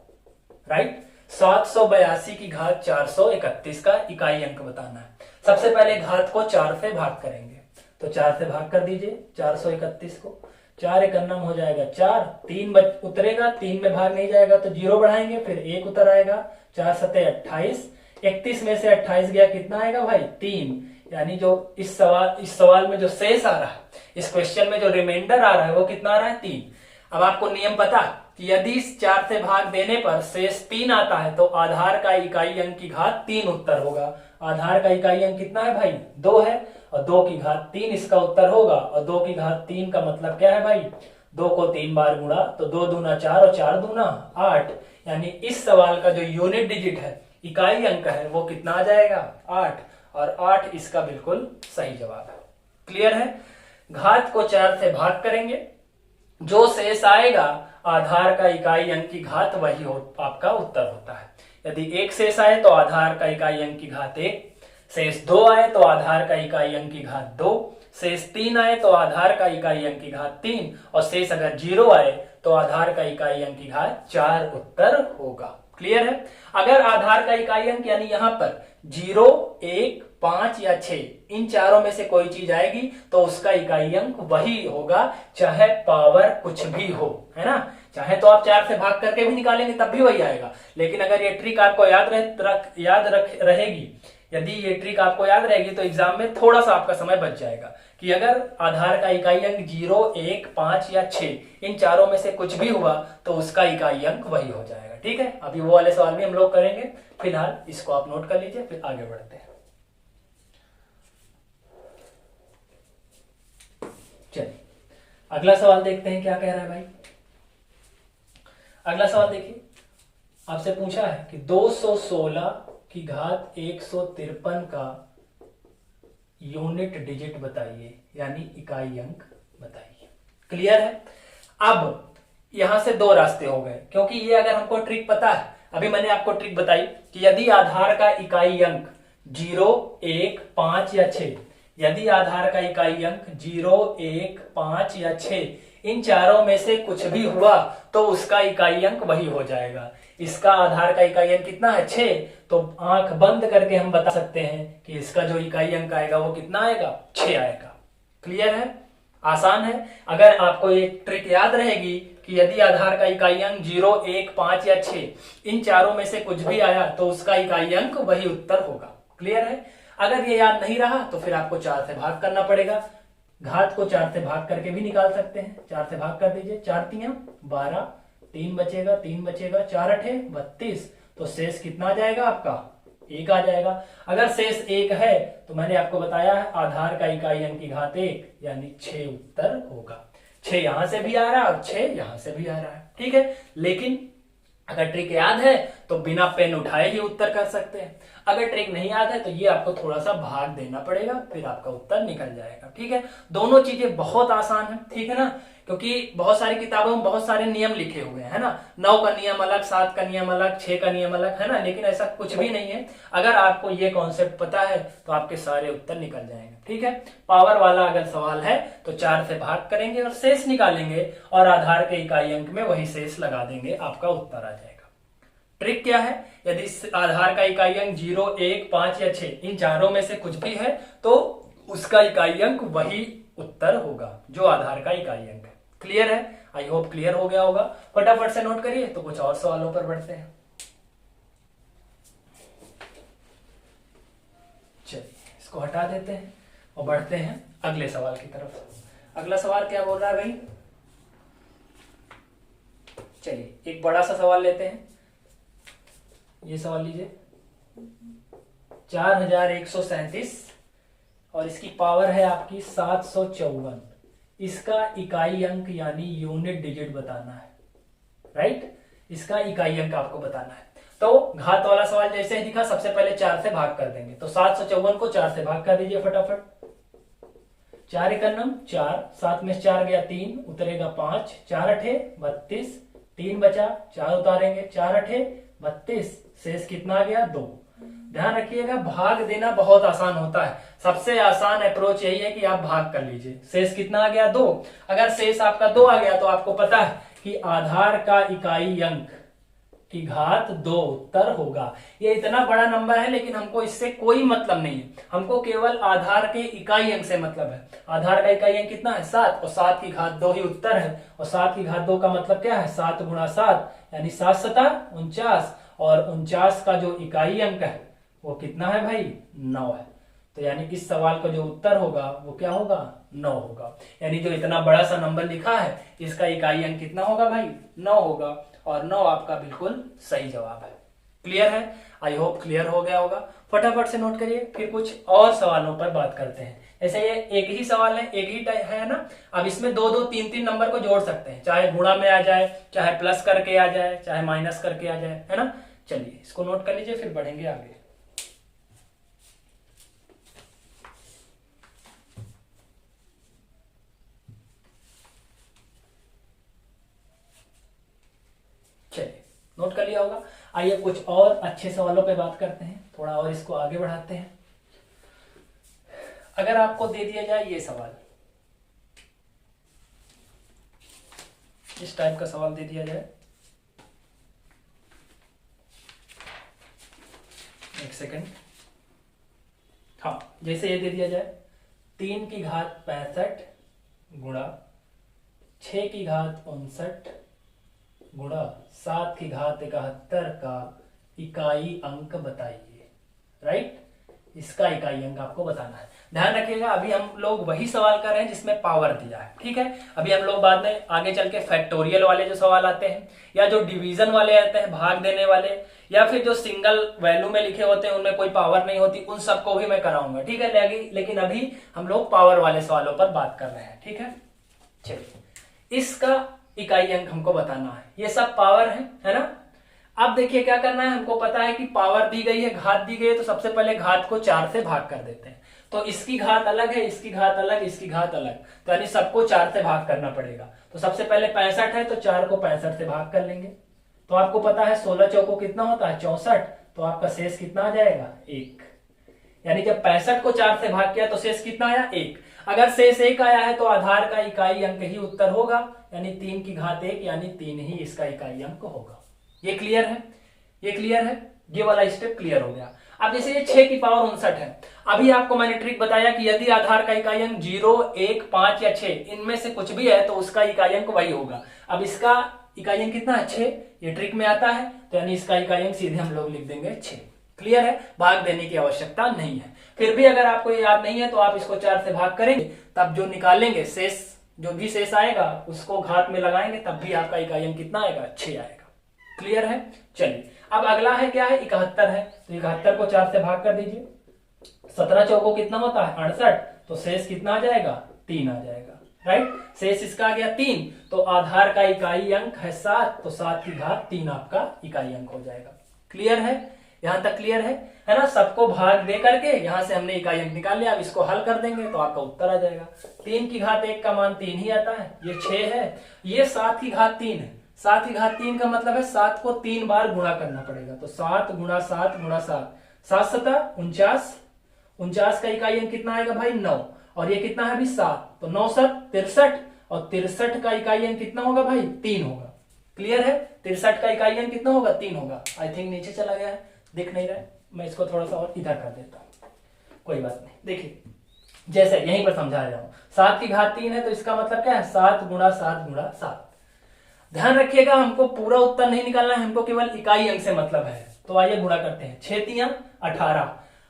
राइट? 782 की घात 431 का इकाई अंक बताना है। सबसे पहले घात को 4 से भाग करेंगे, तो 4 से भाग कर दीजिए 431 को। 4 एकन्नम हो जाएगा 4, 3 उतरेगा, 3 में भाग नहीं जाएगा तो 0 बढ़ाएंगे, फिर 1 उतर आएगा, 4 सते 28, 31 में से 28 गया, कितना आएगा भाई, 3। यानी जो इस सवाल में जो शेष आ रहा है, इस क्वेश्चन में जो रिमाइंडर आ रहा है वो कितना आ रहा है, 3। अब आपको नियम पता कि यदि इस 4 से भाग देने पर शेष 3 आता है तो आधार का इकाई अंक की घात 3 उत्तर होगा। आधार का इकाई अंक कितना है भाई, 2 है, और 2 की घात 3 इसका उत्तर होगा। और 2 की घात 3 का मतलब क्या है भाई, 2 को 3 बार गुणा, तो 2 दूना 4 और 4 दूना 8। यानी इस सवाल का जो यूनिट डिजिट है, इकाई अंक है, वो कितना आ जाएगा, 8, और 8 इसका बिल्कुल सही जवाब है। क्लियर है? घात को 4 से भाग करेंगे, जो शेष आएगा आधार का इकाई अंक की घात वही आपका उत्तर होता है। यदि 1 शेष आए तो आधार का इकाई अंक की घात 1, शेष 2 आए तो आधार का इकाई अंक की घात 2, शेष 3 आए तो आधार का इकाई अंक की घात 3, और शेष अगर 0 आए तो आधार का इकाई अंक की घात 4 उत्तर होगा। क्लियर है? अगर आधार का इकाई अंक यानी यहां पर 0, 1, 5 या 6 इन चारों में से कोई चीज आएगी तो उसका इकाई अंक वही होगा, चाहे पावर कुछ भी हो, है ना। चाहे तो आप 4 से भाग करके भी निकालेंगे तब भी वही आएगा, लेकिन अगर ये ट्रिक आपको याद रहेगी, यदि ये ट्रिक आपको याद रहेगी तो एग्जाम में थोड़ा सा आपका समय बच जाएगा कि अगर आधार का इकाई अंक 0, 1, 5 या 6 इन चारों में से कुछ भी हुआ तो उसका इकाई अंक वही हो जाएगा। ठीक है, अभी वो वाले सवाल भी हम लोग करेंगे, फिलहाल इसको आप नोट कर लीजिए, फिर आगे बढ़ते हैं। चलिए अगला सवाल देखते हैं क्या कह रहा है भाई। अगला सवाल देखिए, आपसे पूछा है कि 216 की घात 153 का यूनिट डिजिट बताइए, यानी इकाई अंक बताइए। क्लियर है। अब यहां से दो रास्ते हो गए, क्योंकि ये अगर हमको ट्रिक पता है, अभी मैंने आपको ट्रिक बताई कि यदि आधार का इकाई अंक 0, 1, 5 या 6, यदि आधार का इकाई अंक 0, 1, 5 या 6 इन चारों में से कुछ भी हुआ तो उसका इकाई अंक वही हो जाएगा। इसका आधार का इकाई अंक कितना है, 6, तो आंख बंद करके हम बता सकते हैं कि इसका जो इकाई अंक आएगा वो कितना आएगा, 6 आएगा। क्लियर है, आसान है। अगर आपको ये ट्रिक याद रहेगी कि यदि आधार का इकाई अंक 0, 1, 5 या 6 इन चारों में से कुछ भी आया तो उसका इकाई अंक वही उत्तर होगा। क्लियर है। अगर ये याद नहीं रहा तो फिर आपको 4 से भाग करना पड़ेगा। घात को 4 से भाग करके भी निकाल सकते हैं। 4 से भाग कर दीजिए, 4 तियां 12, 3 बचेगा, 3 बचेगा, 4 अठे 32, तो शेष कितना आ जाएगा आपका, 1 आ जाएगा। अगर शेष 1 है तो मैंने आपको बताया है आधार का इकाई अंक की घात 1 यानी 6 उत्तर होगा। 6 यहां से भी आ रहा है और 6 यहां से भी आ रहा है। ठीक है, लेकिन अगर ट्रिक याद है तो बिना पेन उठाए ही उत्तर कर सकते हैं। अगर ट्रिक नहीं याद है तो ये आपको थोड़ा सा भाग देना पड़ेगा, फिर आपका उत्तर निकल जाएगा। ठीक है, दोनों चीजें बहुत आसान है। ठीक है ना, क्योंकि बहुत सारी किताबों में बहुत सारे नियम लिखे हुए हैं, है ना। 9 का नियम अलग, 7 का नियम अलग, 6 का नियम अलग, है ना, लेकिन ऐसा कुछ भी नहीं है। अगर आपको ये कॉन्सेप्ट पता है तो आपके सारे उत्तर निकल जाएंगे। ठीक है, पावर वाला अगर सवाल है तो 4 से भाग करेंगे और शेष निकालेंगे और आधार के इकाई अंक में वही शेष लगा देंगे, आपका उत्तर आ जाएगा। ट्रिक क्या है, यदि आधार का इकाई अंक 0, 1, 5 या 6 इन चारों में से कुछ भी है तो उसका इकाई अंक वही उत्तर होगा जो आधार का इकाई अंक है। क्लियर है, आई होप क्लियर हो गया होगा। फटाफट से नोट करिए, तो कुछ और सवालों पर बढ़ते हैं। चलिए इसको हटा देते हैं और बढ़ते हैं अगले सवाल की तरफ। अगला सवाल क्या बोल रहा है भाई, चलिए एक बड़ा सा सवाल लेते हैं। ये सवाल लीजिए, 4137 और इसकी पावर है आपकी 754। इसका इकाई अंक यानी यूनिट डिजिट बताना है। राइट, इसका इकाई अंक आपको बताना है। तो घात वाला सवाल जैसे ही दिखा, सबसे पहले 4 से भाग कर देंगे। तो 754 को 4 से भाग कर दीजिए फटाफट। 4 एकम 4, 7 में 4 गया 3, उतरेगा 5, 4 अठे 32, 3 बचा, 4 उतारेंगे, 4 अठे 32, शेष कितना आ गया, 2। ध्यान रखिएगा, भाग देना बहुत आसान होता है। सबसे आसान अप्रोच यही है कि आप भाग कर लीजिए। शेष कितना आ गया, 2। अगर शेष आपका 2 आ गया तो आपको पता है कि आधार का इकाई अंक की घात 2 उत्तर होगा। ये इतना बड़ा नंबर है लेकिन हमको इससे कोई मतलब नहीं है, हमको केवल आधार के इकाई अंक से मतलब है। आधार का इकाई अंक कितना है, 7, और 7 की घात 2 ही उत्तर है। और 7 की घात 2 का मतलब क्या है, 7 गुणा 7 यानी 7 सता 49, और 49 का जो इकाई अंक है वो कितना है भाई, 9 है। तो यानी इस सवाल का जो उत्तर होगा वो क्या होगा, 9 होगा। यानी जो इतना बड़ा सा नंबर लिखा है इसका इकाई अंक कितना होगा भाई, 9 होगा, और 9 आपका बिल्कुल सही जवाब है। क्लियर है, आई होप क्लियर हो गया होगा। फटाफट से नोट करिए, फिर कुछ और सवालों पर बात करते हैं। ऐसे ये एक ही सवाल है, एक ही है ना। अब इसमें 2 2 3 3 नंबर को जोड़ सकते हैं, चाहे गुणा में आ जाए, चाहे प्लस करके आ जाए, चाहे माइनस करके आ जाए, है ना। चलिए इसको नोट कर लीजिए, फिर बढ़ेंगे आगे। चलिए नोट कर लिया होगा। आइए कुछ और अच्छे सवालों पे बात करते हैं, थोड़ा और इसको आगे बढ़ाते हैं। अगर आपको दे दिया जाए ये सवाल, इस टाइप का सवाल दे दिया जाए, एक सेकंड, हाँ, जैसे ये दे दिया जाए 3 की घात 65 गुणा 6 की घात 59 गुणा 7 की घात 71 का इकाई अंक बताइए। राइट, इसका इकाई अंक आपको बताना है। ध्यान रखिएगा, अभी हम लोग वही सवाल कर रहे हैं जिसमें पावर दिया है। ठीक है, अभी हम लोग बाद में आगे चल के फैक्टोरियल वाले जो सवाल आते हैं या जो डिवीजन वाले आते हैं, भाग देने वाले, या फिर जो सिंगल वैल्यू में लिखे होते हैं उनमें कोई पावर नहीं होती, उन सबको भी मैं कराऊंगा। ठीक है, लेकिन अभी हम लोग पावर वाले सवालों पर बात कर रहे हैं। ठीक है, चलिए, इसका इकाई अंक हमको बताना है। ये सब पावर है ना। अब देखिए क्या करना है, हमको पता है कि पावर दी गई है, घात दी गई है, तो सबसे पहले घात को 4 से भाग कर देते हैं। तो इसकी घात अलग है, इसकी घात अलग, इसकी घात अलग, तो यानी सबको 4 से भाग करना पड़ेगा। तो सबसे पहले 65 है तो 4 को 65 से भाग कर लेंगे। तो आपको पता है 16 चौको कितना होता है 64, तो आपका शेष कितना आ जाएगा 1। यानी जब 65 को 4 से भाग किया तो शेष कितना आया 1। अगर शेष 1 आया है तो आधार का इकाई अंक ही उत्तर होगा, यानी 3 की घात 1, यानी 3 ही इसका इकाई अंक होगा। ये क्लियर है, ये क्लियर है, ये वाला स्टेप क्लियर हो गया। अब जैसे ये 6 की पावर 59 है, अभी आपको मैंने ट्रिक बताया कि यदि आधार का इकाई अंक 0, 1, 5 या 6 इनमें से कुछ भी है तो उसका इकाई अंक वही होगा। अब इसका इकाई अंक कितना है 6, ये ट्रिक में आता है, तो यानी इसका इकाई अंक सीधे हम लोग लिख देंगे 6। क्लियर है, भाग देने की आवश्यकता नहीं है। फिर भी अगर आपको ये याद नहीं है तो आप इसको 4 से भाग करेंगे, तब जो निकालेंगे शेष, जो भी शेष आएगा उसको घात में लगाएंगे, तब भी आपका इकाई अंक कितना आएगा 6 आएगा। क्लियर है, चलिए अब अगला है क्या है 71 है, तो 71 को 4 से भाग कर दीजिए। 17 चौको कितना होता है 68, तो शेष कितना आ जाएगा 3 आ जाएगा। राइट, शेष इसका आ गया 3, तो आधार का इकाई अंक है 7, तो 7 की घात 3 आपका इकाई अंक हो जाएगा। क्लियर है, यहां तक क्लियर है ना। सबको भाग दे करके यहां से हमने इकाई अंक निकाल लिया। अब इसको हल कर देंगे तो आपका उत्तर आ जाएगा। 3 की घात 1 का मान 3 ही आता है, ये 6 है, ये 7 की घात 3 है। 7 की घात 3 का मतलब है 7 को 3 बार गुणा करना पड़ेगा, तो 7 गुणा 7 गुणा 7, 7 सता 49, 49 का इकाई अंक कितना आएगा भाई 9, और ये कितना है अभी 7, तो 9 7 63, और 63 का इकाई अंक कितना होगा भाई 3 होगा। क्लियर है, 63 का इकाई अंक कितना होगा 3 होगा। आई थिंक नीचे चला गया है, दिख नहीं रहा है, मैं इसको थोड़ा सा और इधर कर देता हूं, कोई बात नहीं। देखिए जैसे यहीं पर समझा रहा हूं, 7 की घात 3 है तो इसका मतलब क्या है 7 गुणा 7 गुणा 7। ध्यान रखिएगा, हमको पूरा उत्तर नहीं निकालना है, हमको केवल इकाई अंक से मतलब है। तो आइए गुणा करते हैं, 6 3 18,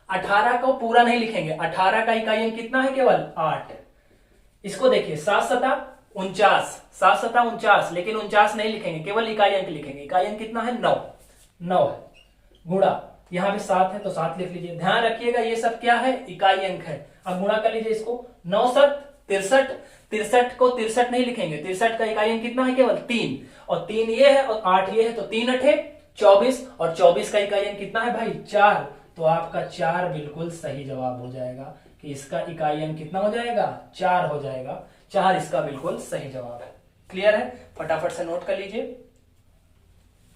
18 को पूरा नहीं लिखेंगे, 18 का इकाई अंक कितना है केवल 8। इसको देखिए 7 सता 49, 7 सता 49, लेकिन 49 नहीं लिखेंगे, केवल इकाई अंक लिखेंगे। इकाई अंक कितना है 9, 9 है, गुणा यहाँ पे 7 है तो 7 लिख लीजिए। ध्यान रखिएगा ये सब क्या है इकाई अंक है। अब गुणा कर लीजिए इसको, 9 7 63, 63 को 63 नहीं लिखेंगे, 63 का इकाई अंक कितना है केवल 3, और 3 ये है और 8 ये है, तो 3 8 24, और 24 का इकाई अंक कितना है भाई 4, तो आपका 4 बिल्कुल सही जवाब हो जाएगा कि इसका इकाई अंक कितना हो जाएगा 4 हो जाएगा। 4 इसका बिल्कुल सही जवाब है। क्लियर है, फटाफट से नोट कर लीजिए।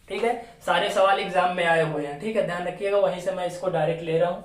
ठीक है, सारे सवाल एग्जाम में आए हुए हैं। ठीक है, ध्यान रखिएगा, वहीं से मैं इसको डायरेक्ट ले रहा हूं।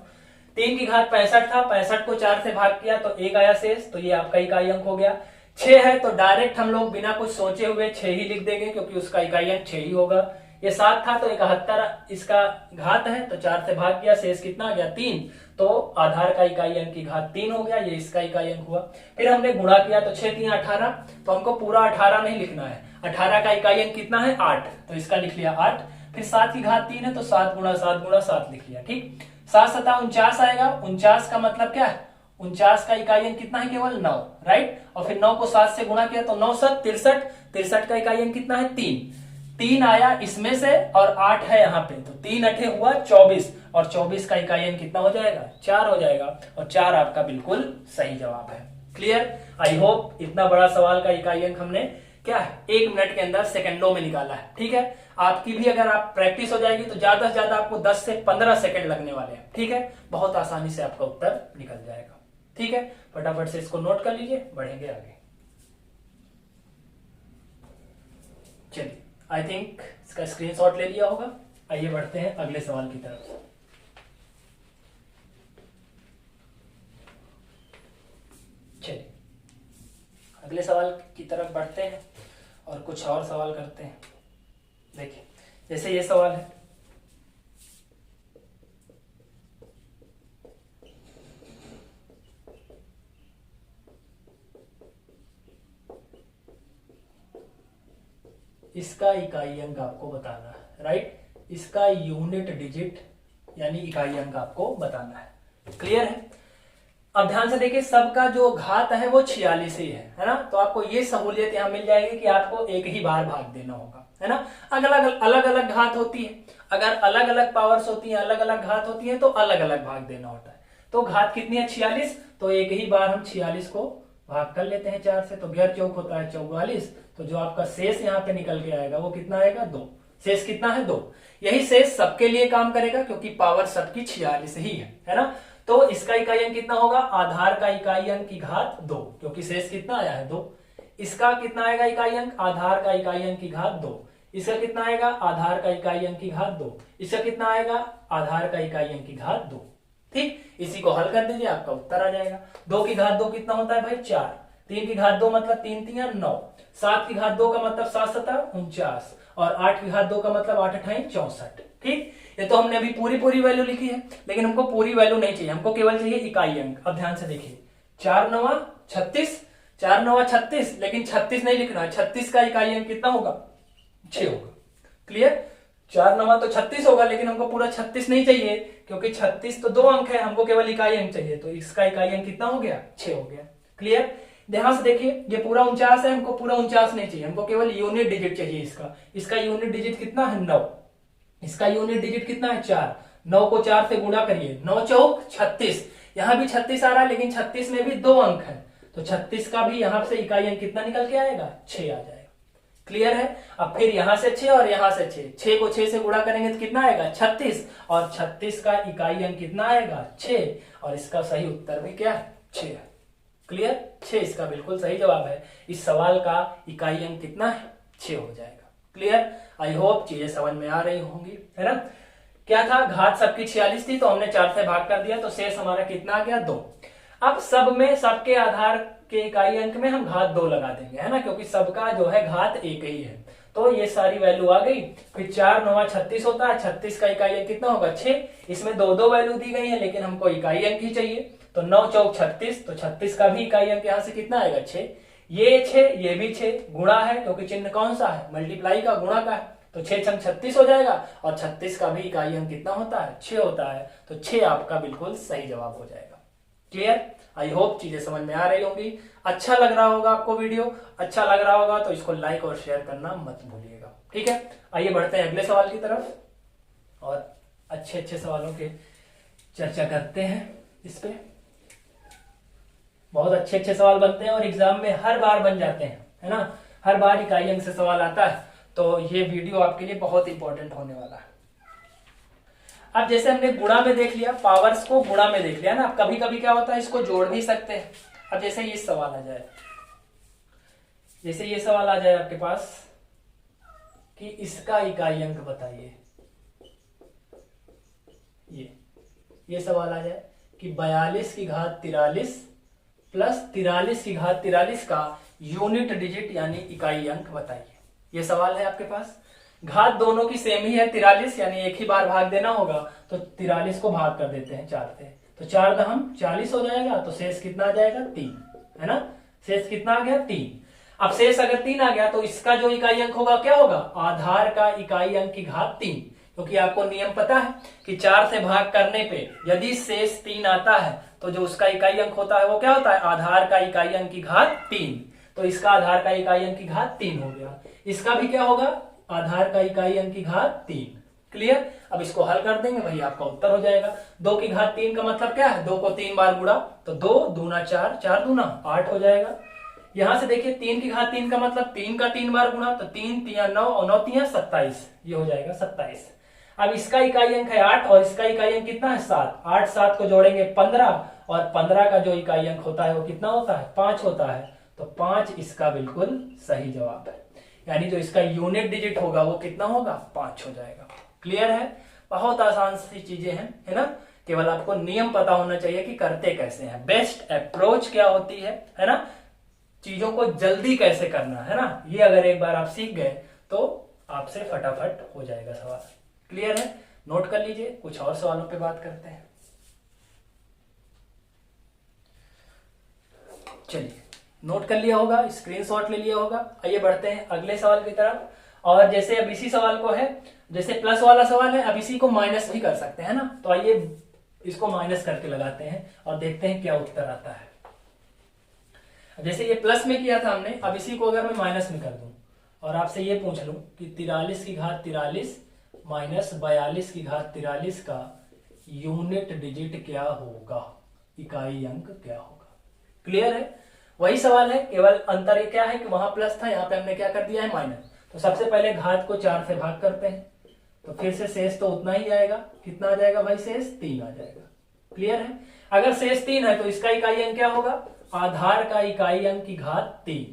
3 की घात 65 था, 65 को 4 से भाग किया तो 1 आया शेष, तो ये आपका इकाई अंक हो गया। 6 है तो डायरेक्ट हम लोग बिना कुछ सोचे हुए 6 ही लिख देंगे, क्योंकि उसका इकाई अंक 6 ही होगा। ये 7 था तो 71 इसका घात है, तो 4 से भाग किया, शेष कितना आ गया 3, तो आधार का इकाई अंक की घात 3 हो गया, ये इसका इकाई अंक हुआ। फिर हमने गुणा किया तो 6 3 18, तो हमको पूरा 18 नहीं लिखना है, 18 का इकाई अंक कितना है 8, तो इसका लिख लिया 8। फिर 7 की घात 3 है तो 7 गुणा 7 गुणा 7 लिख लिया। ठीक, 7 सता 49 आएगा, 49 का मतलब क्या है 49 का इकाई अंक कितना है केवल 9, राइट, और फिर 9 को 7 से गुणा किया तो 9 7 63, 63 का इकाई अंक कितना है 3, 3 आया इसमें से और 8 है यहाँ पे, तो 3 8 हुआ 24, और 24 का इकाई अंक कितना हो जाएगा 4 हो जाएगा, और 4 आपका बिल्कुल सही जवाब है। क्लियर, आई होप इतना बड़ा सवाल का इकाई अंक हमने क्या है 1 मिनट के अंदर सेकंडों में निकाला है। ठीक है, आपकी भी अगर आप प्रैक्टिस हो जाएगी तो ज्यादा से ज्यादा आपको 10 से 15 सेकंड लगने वाले हैं। ठीक है, बहुत आसानी से आपका उत्तर निकल जाएगा। ठीक है, फटाफट से इसको नोट कर लीजिए, बढ़ेंगे आगे। चलिए, आई थिंक इसका स्क्रीनशॉट ले लिया होगा। आइए बढ़ते हैं अगले सवाल की तरफ। चलिए अगले सवाल की तरफ बढ़ते हैं और कुछ और सवाल करते हैं। देखिए जैसे ये सवाल है, इसका इकाई अंक आपको बताना है, राइट। इसका यूनिट डिजिट यानी इकाई अंक आपको बताना है। क्लियर है? अब ध्यान से देखिए, सबका जो घात है वो 46 ही है ना। तो आपको ये सहूलियत यहाँ मिल जाएगी कि आपको एक ही बार भाग देना होगा, है ना। अलग अलग घात होती है, अगर अलग अलग पावर्स होती हैं, अलग अलग घात होती है तो अलग अलग भाग देना होता है। तो घात कितनी है? 46, तो एक ही बार हम 46 को भाग कर लेते हैं 4 से, तो 11 चौक होता है 44। तो जो आपका शेष यहाँ पे निकल के आएगा वो कितना आएगा? 2। शेष कितना है? 2। यही शेष सबके लिए काम करेगा क्योंकि पावर सबकी 46 ही है ना। तो इसका इकाई अंक कितना होगा? आधार का इकाई अंक की घात 2, क्योंकि शेष कितना आया है? 2। इसका कितना आएगा इकाई अंक? आधार का इकाई अंक की घात 2। इसका कितना आएगा? आधार का इकाई अंक की घात 2। इसका कितना आएगा? आधार का इकाई अंक की घात 2। ठीक, इसी को हल कर दीजिए, आपका उत्तर आ जाएगा। 2 की घात 2 कितना होता है भाई? 4। 3 की घात 2 मतलब 3 3 9। 7 की घात 2 का मतलब 7 7 49, और 8 की घात 2 का मतलब 8 8 64। ठीक, ये तो हमने अभी पूरी वैल्यू लिखी है, लेकिन हमको पूरी वैल्यू नहीं चाहिए, हमको केवल चाहिए इकाई अंक। अब ध्यान से देखिए, 4 9 36, 4 9 36, लेकिन 36 नहीं लिखना है। 36 का इकाई अंक कितना होगा? 6 होगा। क्लियर? 4 9 तो 36 होगा, लेकिन हमको पूरा 36 नहीं चाहिए, क्योंकि 36 तो 2 अंक है, हमको केवल इकाई अंक चाहिए। तो इसका इकाई अंक कितना हो गया? 6 हो गया। क्लियर? ध्यान से देखिए, ये पूरा 49 है, हमको पूरा 49 नहीं चाहिए, हमको केवल यूनिट डिजिट चाहिए इसका। इसका यूनिट डिजिट कितना है? 9। इसका यूनिट डिजिट कितना है? 4। 9 को 4 से गुणा करिए, 9 चौक 36। यहां भी 36 आ रहा है, लेकिन 36 में भी 2 अंक है, तो 36 का भी यहां से इकाई अंक कितना निकल के आएगा? 6 आ जाएगा। क्लियर है? अब फिर यहां से 6 और यहां से 6, 6 को 6 से गुणा करेंगे तो कितना आएगा? 36, और 36 का इकाई अंक कितना आएगा? 6, और इसका सही उत्तर भी क्या है? 6 है। क्लियर? 6 इसका बिल्कुल सही जवाब है। इस सवाल का इकाई अंक कितना है? 6 हो जाएगा। क्लियर? आई होप चीजें समझ में आ रही होंगी, है ना। क्या था? घात सबकी 46 थी, तो हमने 4 से भाग कर दिया, तो शेष हमारा कितना आ गया? 2। अब सब में सबके आधार के इकाई अंक में हम घात 2 लगा देंगे, है ना, क्योंकि सबका जो है घात एक ही है। तो ये सारी वैल्यू आ गई। फिर 4 9 36 होता है, 36 का इकाई अंक कितना होगा? 6। इसमें 2 वैल्यू दी गई है, लेकिन हमको इकाई अंक ही चाहिए, तो 9 चौक 36, तो 36 का भी इकाई अंक यहां से कितना आएगा? 6। ये 6, ये भी 6, गुणा है, क्योंकि चिन्ह कौन सा है? मल्टीप्लाई का, गुणा का है, तो 6 छंग 36 हो जाएगा, और 36 का भी इकाई अंक कितना होता है? 6 होता है। तो 6 आपका बिल्कुल सही जवाब हो जाएगा। क्लियर? आई होप चीजें समझ में आ रही होंगी। अच्छा लग रहा होगा आपको वीडियो, अच्छा लग रहा होगा तो इसको लाइक और शेयर करना मत भूलिएगा। ठीक है, आइए बढ़ते हैं अगले सवाल की तरफ, और अच्छे सवालों के चर्चा करते हैं। इस पे बहुत अच्छे सवाल बनते हैं, और एग्जाम में हर बार बन जाते हैं, है ना। हर बार इकाई अंक से सवाल आता है, तो ये वीडियो आपके लिए बहुत इंपॉर्टेंट होने वाला है। अब जैसे हमने गुणा में देख लिया, पावर्स को गुणा में देख लिया ना, कभी कभी क्या होता है, इसको जोड़ भी सकते हैं। अब जैसे ये सवाल आ जाए, जैसे ये सवाल आ जाए आपके पास कि इसका इकाई अंक बताइए, ये सवाल आ जाए कि 42 की घात 43 प्लस 43 की घात 43 का यूनिट डिजिट यानी इकाई अंक बताइए। ये सवाल है आपके पास। घात दोनों की सेम ही है 43, यानी एक ही बार भाग देना होगा, तो 43 को भाग कर देते हैं 4 से, तो 4 दहम 40 हो जाएगा, तो शेष कितना आ जाएगा? 3, है ना। शेष कितना आ गया? 3। अब शेष अगर 3 आ गया, तो इसका जो इकाई अंक होगा क्या होगा? आधार का इकाई अंक की घात 3, क्योंकि आपको नियम पता है कि 4 से भाग करने पे यदि शेष 3 आता है, तो जो उसका इकाई अंक होता है वो क्या होता है? आधार का इकाई अंक की घात 3। तो इसका आधार का इकाई अंक की घात 3 हो गया। इसका भी क्या होगा? आधार का इकाई अंक की घात 3। क्लियर? अब इसको हल कर देंगे, वही आपका उत्तर हो जाएगा। 2 की घात 3 का मतलब क्या है? 2 को 3 बार गुणा, तो 2 दूना 4, 4 दूना 8 हो जाएगा। यहां से देखिए 3 की घात 3 का मतलब 3 का 3 बार गुणा, तो 3 3 9 और 9 3 27, ये हो जाएगा 27। अब इसका इकाई अंक है 8, और इसका इकाई अंक कितना है? 7। 8 7 को जोड़ेंगे 15, और 15 का जो इकाई अंक होता है वो कितना होता है? 5 होता है, तो 5 इसका बिल्कुल सही जवाब है। यानी जो इसका यूनिट डिजिट होगा वो कितना होगा? 5 हो जाएगा। क्लियर है? बहुत आसान सी चीजें हैं, है ना। केवल आपको नियम पता होना चाहिए कि करते कैसे हैं, बेस्ट अप्रोच क्या होती है ना, चीजों को जल्दी कैसे करना है ना। ये अगर एक बार आप सीख गए तो आपसे फटाफट हो जाएगा सवाल। क्लियर है? नोट कर लीजिए, कुछ और सवालों पे बात करते हैं। चलिए, नोट कर लिया होगा, स्क्रीनशॉट ले लिया होगा। आइए बढ़ते हैं अगले सवाल की तरफ, और जैसे अब इसी सवाल को है, जैसे प्लस वाला सवाल है, अब इसी को माइनस भी कर सकते हैं ना। तो आइए इसको माइनस करके लगाते हैं और देखते हैं क्या उत्तर आता है। जैसे ये प्लस में किया था हमने, अब इसी को अगर मैं माइनस में कर दूं और आपसे ये पूछ लूं कि 43 की घात 43 माइनस 42 की घात 43 का यूनिट डिजिट क्या होगा, इकाई अंक क्या होगा। क्लियर है? वही सवाल है, केवल अंतर ये क्या है कि वहां प्लस था, यहाँ पे हमने क्या कर दिया है माइनस। तो सबसे पहले घात को 4 से भाग करते हैं, तो फिर से शेष तो उतना ही आएगा। कितना आ जाएगा भाई? शेष 3 आ जाएगा। क्लियर है? अगर शेष 3 है तो इसका इकाई अंक क्या होगा? आधार का इकाई अंक की घात 3।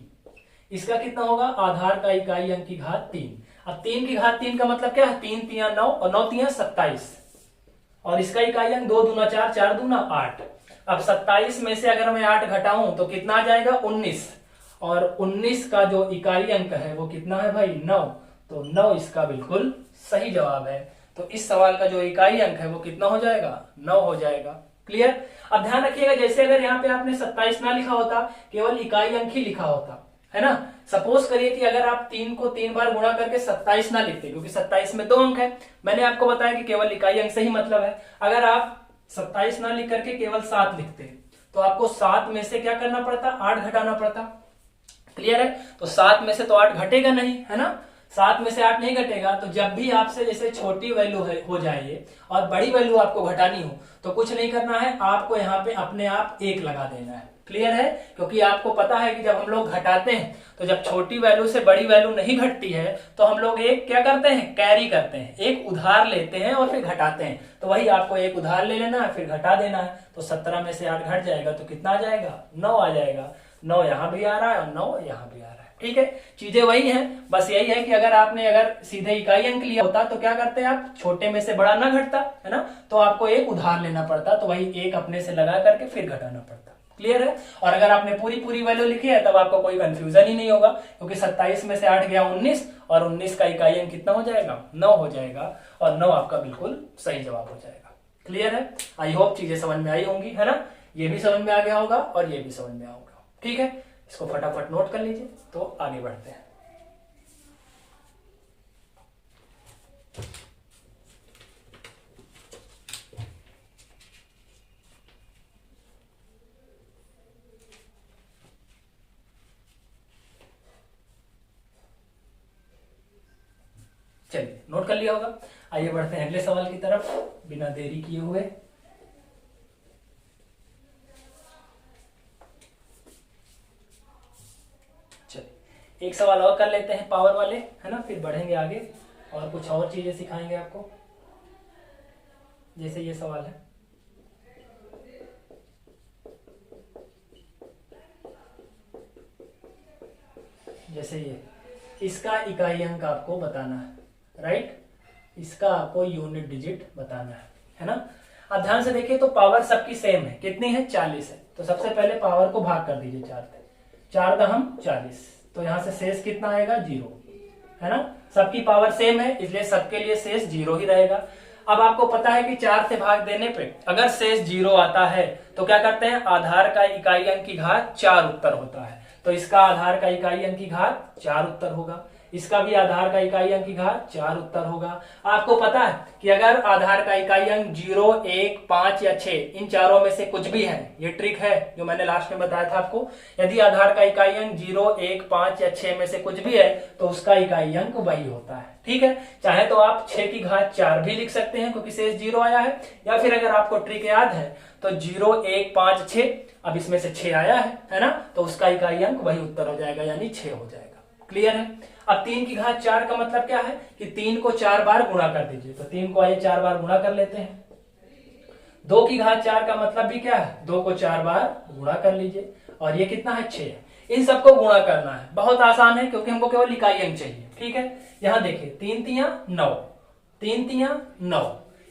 इसका कितना होगा? आधार का इकाई अंक की घात 3। अब 3 की घात 3 का मतलब क्या है? 3 तिया 9 और 9 तिया 27, और इसका इकाई अंक 2 दूना 4, 4 दूना 8। अब 27 में से अगर मैं 8 घटाऊं तो कितना आ जाएगा? 19, और 19 का जो इकाई अंक है वो कितना है भाई? 9। तो 9 इसका बिल्कुल सही जवाब है। तो इस सवाल का जो इकाई अंक है वो कितना हो जाएगा? 9 हो जाएगा। क्लियर? अब ध्यान रखिएगा, जैसे अगर यहाँ पे आपने 27 ना लिखा होता, केवल इकाई अंक ही लिखा होता, है ना। सपोज करिए कि अगर आप 3 को 3 बार गुणा करके 27 ना लिखते, क्योंकि 27 में 2 अंक है, मैंने आपको बताया कि केवल इकाई अंक से ही मतलब है। अगर आप 27 ना लिख करके केवल 7 लिखते तो आपको 7 में से क्या करना पड़ता? 8 घटाना पड़ता। क्लियर है? तो 7 में से तो 8 घटेगा नहीं, है ना। 7 में से 8 नहीं घटेगा। तो जब भी आपसे जैसे छोटी वैल्यू हो जाए और बड़ी वैल्यू आपको घटानी हो तो कुछ नहीं करना है, आपको यहाँ पे अपने आप 1 लगा देना है। क्लियर है? क्योंकि आपको पता है कि जब हम लोग घटाते हैं तो जब छोटी वैल्यू से बड़ी वैल्यू नहीं घटती है तो हम लोग एक क्या करते हैं? कैरी करते हैं, एक उधार लेते हैं और फिर घटाते हैं। तो वही आपको एक उधार ले लेना है, फिर घटा देना है। तो 17 में से 8 घट जाएगा तो कितना आ जाएगा? 9 आ जाएगा। 9 यहाँ भी आ रहा है और 9 यहाँ भी आ रहा है। ठीक है, चीजें वही हैं, बस यही है कि अगर सीधे इकाई अंक लिया होता तो क्या करते हैं आप? छोटे में से बड़ा ना घटता, है ना, तो आपको एक उधार लेना पड़ता, तो वही एक अपने से लगा करके फिर घटाना पड़ता। क्लियर है? और अगर आपने पूरी वैल्यू लिखी है तब आपको कोई कंफ्यूजन ही नहीं होगा, क्योंकि 27 में से 8 गया 19, और 19 का इकाई अंक कितना हो जाएगा? 9 हो जाएगा, और 9 आपका बिल्कुल सही जवाब हो जाएगा। क्लियर है? आई होप चीजें समझ में आई होंगी, है ना। ये भी समझ में आ गया होगा और ये भी समझ में आएगा। ठीक है, इसको फटाफट नोट कर लीजिए, तो आगे बढ़ते हैं। चलिए, नोट कर लिया होगा। आइए बढ़ते हैं अगले सवाल की तरफ बिना देरी किए हुए। चलिए, एक सवाल और कर लेते हैं पावर वाले, है ना, फिर बढ़ेंगे आगे और कुछ और चीजें सिखाएंगे आपको। जैसे ये सवाल है, जैसे ये, इसका इकाई अंक आपको बताना है, राइट। इसका आपको यूनिट डिजिट बताना है ना। अब ध्यान से देखिए, तो पावर सबकी सेम है, कितनी है? 40 है। तो सबसे पहले पावर को भाग कर दीजिए 4 से, 4 दहम 40, तो यहां से शेष कितना आएगा? 0, है ना। सबकी पावर सेम है, इसलिए सबके लिए शेष 0 ही रहेगा। अब आपको पता है कि 4 से भाग देने पे अगर शेष 0 आता है तो क्या करते हैं? आधार का इकाई अंक की घात 4 उत्तर होता है। तो इसका आधार का इकाई अंक की घात 4 उत्तर होगा, इसका भी आधार का इकाई अंक की घात 4 उत्तर होगा। आपको पता है कि अगर आधार का इकाई अंक 0, 1, 5 या 6 इन चारों में से कुछ भी है, ये ट्रिक है जो मैंने लास्ट में बताया था आपको, यदि आधार का इकाई अंक 0, 1, 5 या 6 में से कुछ भी है तो उसका इकाई अंक वही होता है। ठीक है, चाहे तो आप 6 की घात 4 भी लिख सकते हैं क्योंकि शेष 0 आया है, या फिर अगर आपको ट्रिक याद है तो 0, 1, 5, 6, अब इसमें से 6 आया है ना, तो उसका इकाई अंक वही उत्तर हो जाएगा, यानी 6 हो जाएगा। क्लियर है? अब 3 की घात 4 का मतलब क्या है कि 3 को 4 बार गुणा कर दीजिए, तो 3 को आइए 4 बार गुणा कर लेते हैं। 2 की घात 4 का मतलब भी क्या है? 2 को 4 बार गुणा कर लीजिए, और ये कितना है? 6 है। इन सबको गुणा करना है, बहुत आसान है क्योंकि हमको केवल इकाई अंक चाहिए। ठीक है, यहां देखिए 3 तिया 9, 3 तिया 9,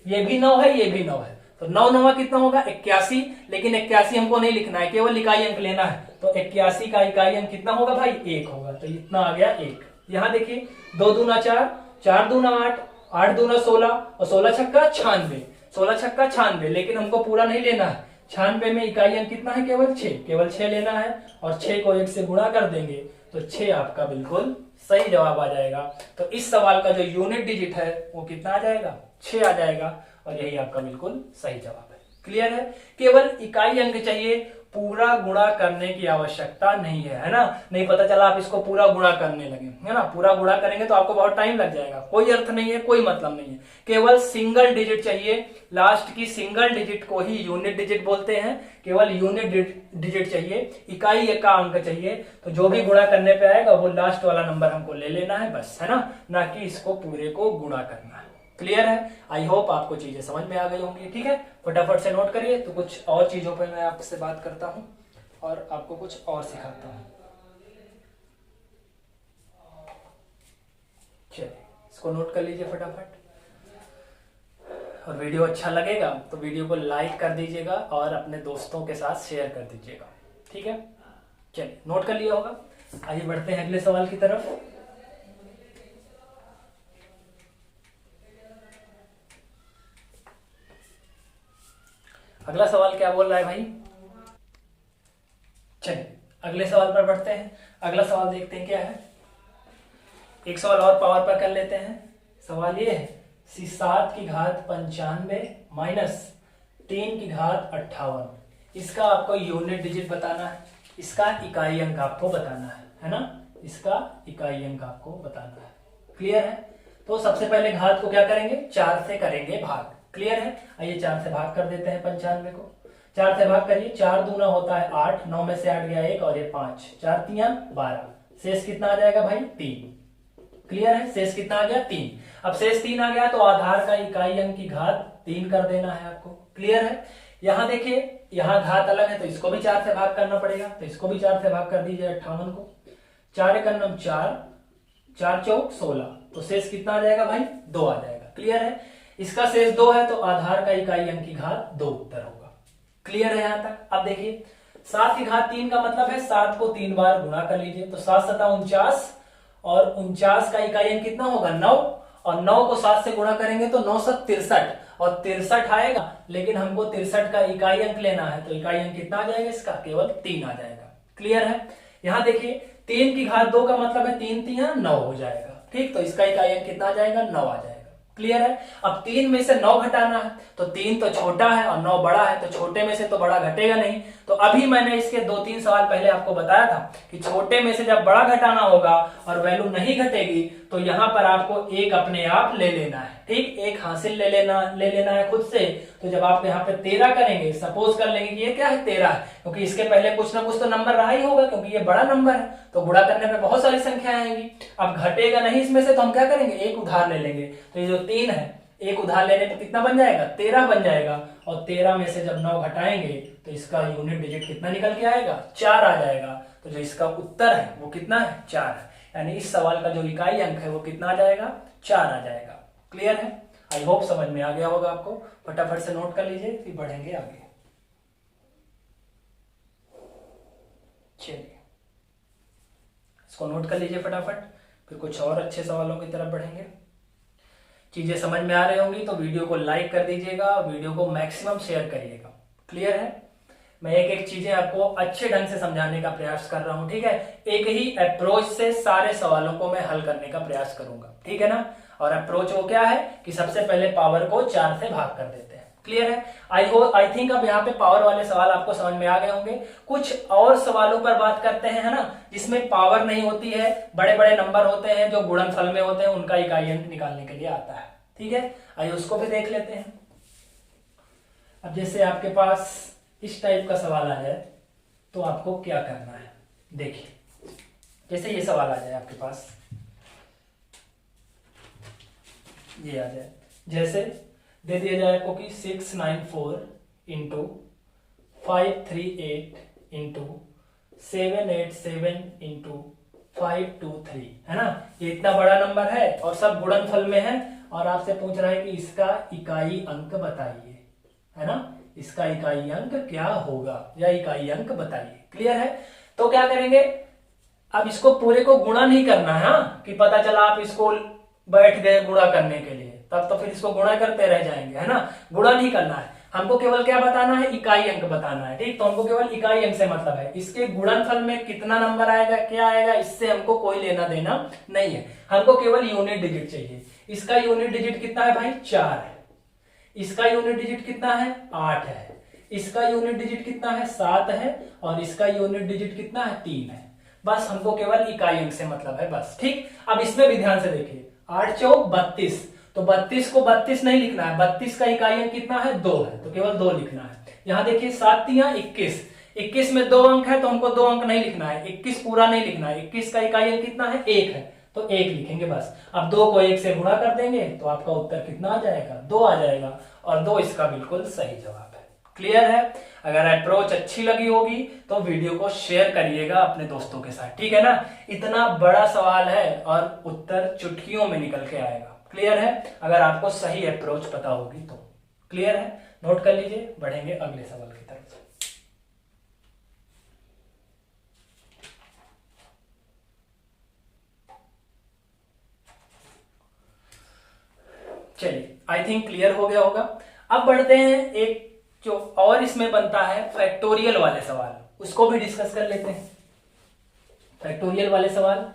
ये भी 9 है, ये भी 9 है, तो 9 9 कितना होगा? 81। लेकिन 81 हमको नहीं लिखना है, केवल इकाई अंक लेना है, तो 81 का इकाई अंक कितना होगा भाई? 1 होगा, तो इतना आ गया 1। यहाँ देखिए 2 दूना 4, 4 दूना 8, 8 दूना 16 और 16 छक्का 96, 16 छक्का 96, लेकिन हमको पूरा नहीं लेना है। 96 में इकाई अंक कितना है? केवल 6, केवल 6 लेना है, और 6 को 1 से गुणा कर देंगे तो 6 आपका बिल्कुल सही जवाब आ जाएगा। तो इस सवाल का जो यूनिट डिजिट है वो कितना आ जाएगा, 6 आ जाएगा, और यही आपका बिल्कुल सही जवाब है। क्लियर है? केवल इकाई अंक चाहिए, पूरा गुणा करने की आवश्यकता नहीं है ना। नहीं पता चला आप इसको पूरा गुणा करने लगे, है ना, पूरा गुणा करेंगे तो आपको बहुत टाइम लग जाएगा, कोई अर्थ नहीं है, कोई मतलब नहीं है। केवल सिंगल डिजिट चाहिए, लास्ट की सिंगल डिजिट को ही यूनिट डिजिट बोलते हैं। केवल यूनिट डिजिट चाहिए, इकाई एक का अंक चाहिए, तो जो भी गुणा करने पे आएगा वो लास्ट वाला नंबर हमको ले लेना है बस, है ना कि इसको पूरे को गुणा करना है। क्लियर है? आई होप आपको चीजें समझ में आ गई होंगी। ठीक है, फटाफट से नोट करिए। तो कुछ और चीजों पे मैं आपसे बात करता हूं और आपको कुछ और सिखाता हूं। चलिए, इसको नोट कर लीजिए फटाफट। और वीडियो अच्छा लगेगा तो वीडियो को लाइक कर दीजिएगा और अपने दोस्तों के साथ शेयर कर दीजिएगा। ठीक है, चलिए नोट कर लिया होगा। आइए बढ़ते हैं अगले सवाल की तरफ। अगला सवाल क्या बोल रहा है भाई? चलिए अगले सवाल पर बढ़ते हैं। अगला सवाल देखते हैं क्या है। एक सवाल और पावर पर कर लेते हैं। सवाल ये है, 7 की घात 95 माइनस 3 की घात 58। इसका आपको यूनिट डिजिट बताना है, इसका इकाई अंक आपको बताना है ना, इसका इकाई अंक आपको बताना है। क्लियर है? तो सबसे पहले घात को क्या करेंगे, 4 से करेंगे भाग। क्लियर है? आइए 4 से भाग कर देते हैं 95 को। 4 से भाग करिए, 4 दूना होता है 8, 9 में से 8 गया 1 और ये 5, 4 तियां 12, शेष कितना आ जाएगा भाई, 3। क्लियर है? शेष कितना आ गया, 3। अब शेष 3 आ गया तो आधार का इकाई अंक की घात 3 कर देना है आपको। क्लियर है? यहां देखिए, यहां घात अलग है तो इसको भी 4 से भाग करना पड़ेगा, तो इसको भी 4 से भाग कर दीजिए 58 को। 4 एकम 4, 4 चौक 16, तो शेष कितना आ जाएगा भाई, 2 आ जाएगा। क्लियर है? इसका शेष 2 है तो आधार का इकाई अंक की घात 2 उत्तर होगा। क्लियर है यहां तक? अब देखिए 7 की घात 3 का मतलब है 7 को 3 बार गुणा कर लीजिए, तो 7 सता 49 और 49 का इकाई अंक कितना होगा, 9, और 9 को 7 से गुणा करेंगे तो 9 7 63 और 63 आएगा, लेकिन हमको 63 का इकाई अंक लेना है, तो इकाई अंक कितना आ जाएगा इसका, केवल 3 आ जाएगा। क्लियर है? यहां देखिए 3 की घात 2 का मतलब है 3 तियां 9 हो जाएगा। ठीक, तो इसका इकाई अंक कितना आ जाएगा, 9 आ जाएगा। क्लियर है? अब 3 में से 9 घटाना है, तो 3 तो छोटा है और 9 बड़ा है, तो छोटे में से तो बड़ा घटेगा नहीं। तो अभी मैंने इसके 2-3 सवाल पहले आपको बताया था कि छोटे में से जब बड़ा घटाना होगा और वैल्यू नहीं घटेगी तो यहां पर आपको एक अपने आप ले लेना है। ठीक, एक हासिल ले लेना है खुद से। तो जब आप यहाँ पे 13 करेंगे, सपोज कर लेंगे कि ये क्या है, 13 है, क्योंकि इसके पहले कुछ ना कुछ तो नंबर रहा ही होगा, क्योंकि ये बड़ा नंबर है, तो गुणा करने पे बहुत सारी संख्याएं आएंगी। अब घटेगा नहीं इसमें से, तो हम क्या करेंगे, एक उधार ले लेंगे। तो ये जो 3 है, एक उधार लेने पर कितना बन जाएगा, 13 बन जाएगा, और 13 में से जब 9 घटाएंगे तो इसका यूनिट डिजिट कितना निकल के आएगा, 4 आ जाएगा। तो जो इसका उत्तर है वो कितना है, 4 है। यानी इस सवाल का जो इकाई अंक है वो कितना आ जाएगा, 4 आ जाएगा। क्लियर है? आई होप समझ में आ गया होगा आपको। फटाफट से नोट कर लीजिए, फिर बढ़ेंगे आगे। चलिए इसको नोट कर लीजिए फटाफट, फिर कुछ और अच्छे सवालों की तरफ बढ़ेंगे। चीजें समझ में आ रही होंगी तो वीडियो को लाइक कर दीजिएगा, वीडियो को मैक्सिमम शेयर करिएगा। क्लियर है? मैं एक एक चीजें आपको अच्छे ढंग से समझाने का प्रयास कर रहा हूं। ठीक है? एक ही अप्रोच से सारे सवालों को मैं हल करने का प्रयास करूंगा। ठीक है ना? और अप्रोच वो क्या है कि सबसे पहले पावर को 4 से भाग कर देते हैं। क्लियर है? आई थिंक अब यहाँ पे पावर वाले सवाल आपको समझ में आ गए होंगे। कुछ और सवालों पर बात करते हैं, है ना, जिसमें पावर नहीं होती है, बड़े बड़े नंबर होते हैं जो गुणनफल में होते हैं, उनका इकाई अंक निकालने के लिए आता है। ठीक है, आइए उसको भी देख लेते हैं। अब जैसे आपके पास इस टाइप का सवाल आ जाए तो आपको क्या करना है, देखिए जैसे ये सवाल आ जाए आपके पास, ये आ जाए, जैसे दे दिया जाए आपको कि 694 इंटू 538 इंटू 787 इंटू 523, है ना, ये इतना बड़ा नंबर है और सब गुणनफल में है, और आपसे पूछ रहा है कि इसका इकाई अंक बताइए, है ना, इसका इकाई अंक क्या होगा या इकाई अंक बताइए। क्लियर है? तो क्या करेंगे, अब इसको पूरे को गुणा नहीं करना है, हाँ, कि पता चला आप इसको बैठ गए गुणा करने के लिए, तब तो फिर इसको गुणा करते रह जाएंगे, है ना, गुणा नहीं करना है। हमको केवल क्या बताना है, इकाई अंक बताना है। ठीक, तो हमको केवल इकाई अंक से मतलब है, इसके गुणनफल में कितना नंबर आएगा, क्या आएगा, इससे हमको कोई लेना देना नहीं है। हमको केवल यूनिट डिजिट चाहिए। इसका यूनिट डिजिट कितना है भाई, 4 है। इसका यूनिट डिजिट कितना है, 8 है। इसका यूनिट डिजिट कितना है, 7 है। और इसका यूनिट डिजिट कितना है, 3 है। बस हमको केवल इकाई अंक से मतलब है, बस। ठीक, अब इसमें भी ध्यान से देखिए, 8 चौक 32, तो 32 को 32 नहीं लिखना है, 32 का इकाई अंक कितना है, 2 है, तो केवल 2 लिखना है। यहाँ देखिए 7 तिया 21, 21 में 2 अंक है तो हमको 2 अंक नहीं लिखना है, 21 पूरा नहीं लिखना है। 21 का इकाई अंक कितना है, 1 है, तो 1 लिखेंगे बस। अब 2 को 1 से गुणा कर देंगे तो आपका उत्तर कितना आ जाएगा, 2 आ जाएगा, और 2 इसका बिल्कुल सही जवाब है। क्लियर है? अगर अप्रोच अच्छी लगी होगी तो वीडियो को शेयर करिएगा अपने दोस्तों के साथ, ठीक है ना। इतना बड़ा सवाल है और उत्तर चुटकियों में निकल के आएगा। क्लियर है? अगर आपको सही अप्रोच पता होगी तो। क्लियर है? नोट कर लीजिए, बढ़ेंगे अगले सवाल की तरफ। चलिए, आई थिंक क्लियर हो गया होगा। अब बढ़ते हैं, एक जो और इसमें बनता है फैक्टोरियल वाले सवाल, उसको भी डिस्कस कर लेते हैं। फैक्टोरियल वाले सवाल,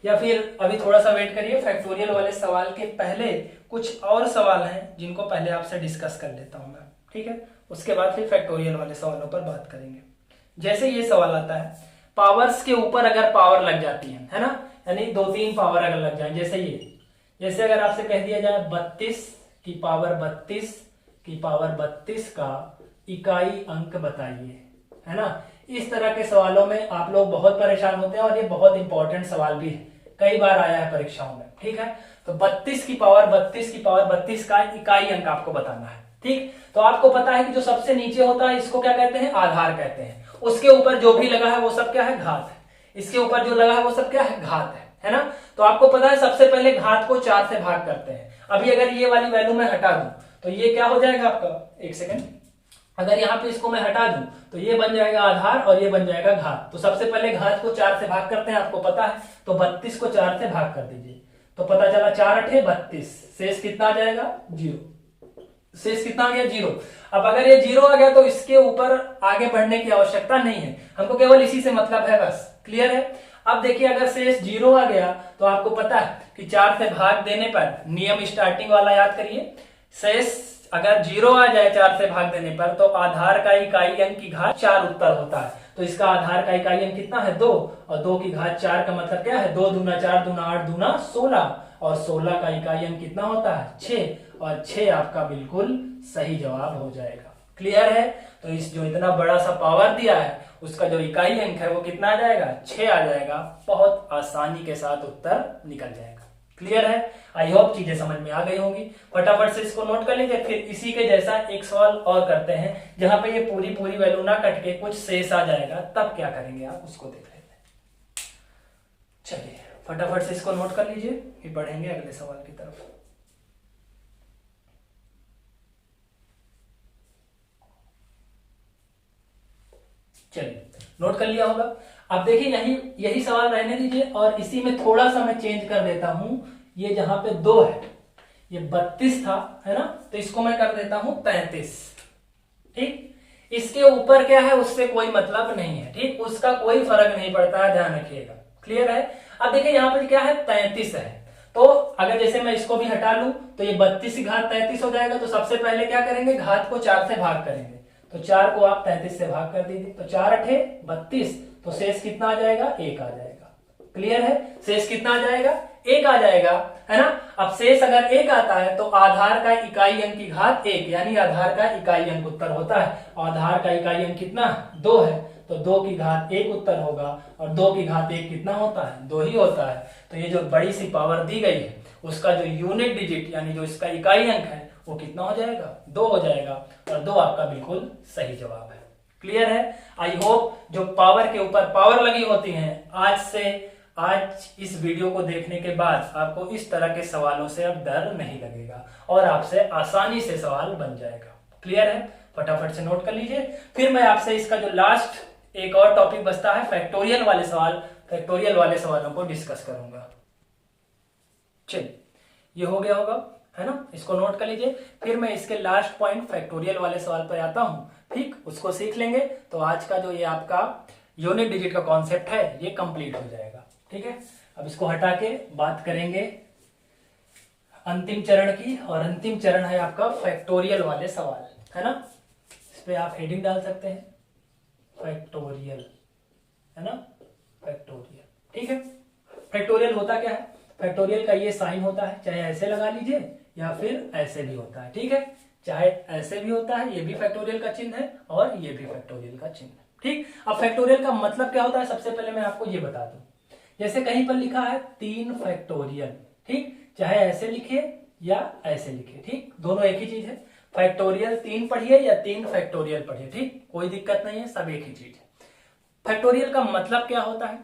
या फिर अभी थोड़ा सा वेट करिए, फैक्टोरियल वाले सवाल के पहले कुछ और सवाल हैं जिनको पहले आपसे डिस्कस कर लेता हूं मैं, ठीक है। उसके बाद फिर फैक्टोरियल वाले सवालों पर बात करेंगे। जैसे ये सवाल आता है, पावर्स के ऊपर अगर पावर लग जाती है ना, यानी 2-3 पावर अगर लग जाए, जैसे ये, जैसे अगर आपसे कह दिया जाए 32 की पावर 32 का इकाई अंक बताइए, है ना। इस तरह के सवालों में आप लोग बहुत परेशान होते हैं और ये बहुत इंपॉर्टेंट सवाल भी है, कई बार आया है परीक्षाओं में, ठीक है। तो 32 की पावर 32 का इकाई अंक आपको बताना है, ठीक। तो आपको पता है कि जो सबसे नीचे होता है इसको क्या कहते हैं, आधार कहते हैं। उसके ऊपर जो भी लगा है वो सब क्या है, घात है। इसके ऊपर जो लगा है वो सब क्या है, घात है ना। तो आपको पता है सबसे पहले घात को 4 से भाग करते हैं। अभी अगर ये वाली वैल्यू मैं हटा दूं तो ये क्या हो जाएगा आपका, एक सेकेंड, अगर यहाँ पे इसको मैं हटा दूं तो ये बन जाएगा आधार और ये बन जाएगा घात। तो सबसे पहले घात को 4 से भाग करते हैं, आपको पता है। तो 32 को 4 से भाग कर दीजिए, तो पता चला 4 8 32, शेष कितना आ जाएगा, 0। शेष कितना आ गया, 0। अब अगर ये 0 आ गया तो इसके ऊपर आगे बढ़ने की आवश्यकता नहीं है, हमको केवल इसी से मतलब है, बस। क्लियर है? अब देखिए, अगर शेष 0 आ गया तो आपको पता है कि 4 से भाग देने पर, नियम स्टार्टिंग वाला याद करिए, शेष अगर 0 आ जाए 4 से भाग देने पर तो आधार का इकाई अंक की घात 4 उत्तर होता है। तो इसका आधार का इकाई अंक कितना है, 2, और 2 की घात 4 का मतलब क्या है, 2 दूना 4 दूना 8 दूना 16, और 16 का इकाई अंक कितना होता है, 6, और 6 आपका बिल्कुल सही जवाब हो जाएगा। क्लियर है? तो इस जो इतना बड़ा सा पावर दिया है उसका जो इकाई अंक है वो कितना आ जाएगा, 6 आ जाएगा। बहुत आसानी के साथ उत्तर निकल जाएगा। क्लियर है? आई होप चीजें समझ में आ गई होंगी। फटाफट से इसको नोट कर लीजिए। फिर इसी के जैसा एक सवाल और करते हैं जहां पे ये पूरी वैल्यू ना कट के कुछ शेष आ जाएगा, तब क्या करेंगे आप उसको देख लेते हैं। चलिए फटाफट से इसको नोट कर लीजिए, फिर बढ़ेंगे अगले सवाल की तरफ। चलिए नोट कर लिया होगा। अब देखिए यही सवाल रहने दीजिए और इसी में थोड़ा सा मैं चेंज कर देता हूं। ये जहां पे 2 है, ये 32 था, है ना, तो इसको मैं कर देता हूं 33। ठीक, इसके ऊपर क्या है उससे कोई मतलब नहीं है, ठीक, उसका कोई फर्क नहीं पड़ता है, ध्यान रखिएगा। क्लियर है? अब देखिए यहाँ पर क्या है, 33 है। तो अगर जैसे मैं इसको भी हटा लूं तो ये 32 की घात 33 हो जाएगा। तो सबसे पहले क्या करेंगे, घात को 4 से भाग करेंगे। तो 4 को आप 33 से भाग कर दीजिए, तो 4 8 32, तो शेष कितना आ जाएगा, 1 आ जाएगा। क्लियर है? शेष कितना आ जाएगा, 1 आ जाएगा, है ना। अब शेष अगर 1 आता है तो आधार का इकाई अंक की घात 1, यानी आधार का इकाई अंक उत्तर होता है। आधार का इकाई अंक कितना, 2 है, तो 2 की घात 1 उत्तर होगा, और 2 की घात 1 कितना होता है, 2 ही होता है। तो ये जो बड़ी सी पावर दी गई है उसका जो यूनिट डिजिट यानी जो इसका इकाई अंक है वो कितना हो जाएगा, 2 हो जाएगा, और 2 आपका बिल्कुल सही जवाब है। क्लियर है? आई होप जो पावर के ऊपर पावर लगी होती हैं, आज इस वीडियो को देखने के बाद आपको इस तरह के सवालों से अब डर नहीं लगेगा और आपसे आसानी से सवाल बन जाएगा। क्लियर है? फटाफट से नोट कर लीजिए। फिर मैं आपसे इसका जो लास्ट एक और टॉपिक बचता है फैक्टोरियल वाले सवालों को डिस्कस करूंगा। चलिए, ये हो गया होगा। है ना, इसको नोट कर लीजिए। फिर मैं इसके लास्ट पॉइंट फैक्टोरियल वाले सवाल पर आता हूं, ठीक, उसको सीख लेंगे तो आज का जो ये आपका यूनिट डिजिट का कॉन्सेप्ट है ये कंप्लीट हो जाएगा। ठीक है, अब इसको हटा के बात करेंगे अंतिम चरण की, और अंतिम चरण है आपका फैक्टोरियल वाले सवाल, है ना। इस पे आप हेडिंग डाल सकते हैं फैक्टोरियल, है ना, फैक्टोरियल। ठीक है, फैक्टोरियल होता क्या है, फैक्टोरियल का ये साइन होता है, चाहे ऐसे लगा लीजिए या फिर ऐसे भी होता है। ठीक है, चाहे ऐसे भी होता है, ये भी फैक्टोरियल का चिन्ह है और ये भी फैक्टोरियल का चिन्ह है। ठीक, अब फैक्टोरियल का मतलब क्या होता है, सबसे पहले मैं आपको ये बता दूं। जैसे कहीं पर लिखा है 3 फैक्टोरियल, ठीक, चाहे ऐसे लिखे या ऐसे लिखे, ठीक, दोनों एक ही चीज है। फैक्टोरियल 3 पढ़िए या 3 फैक्टोरियल पढ़िए, ठीक, कोई दिक्कत नहीं है, सब एक ही चीज है। फैक्टोरियल का मतलब क्या होता है,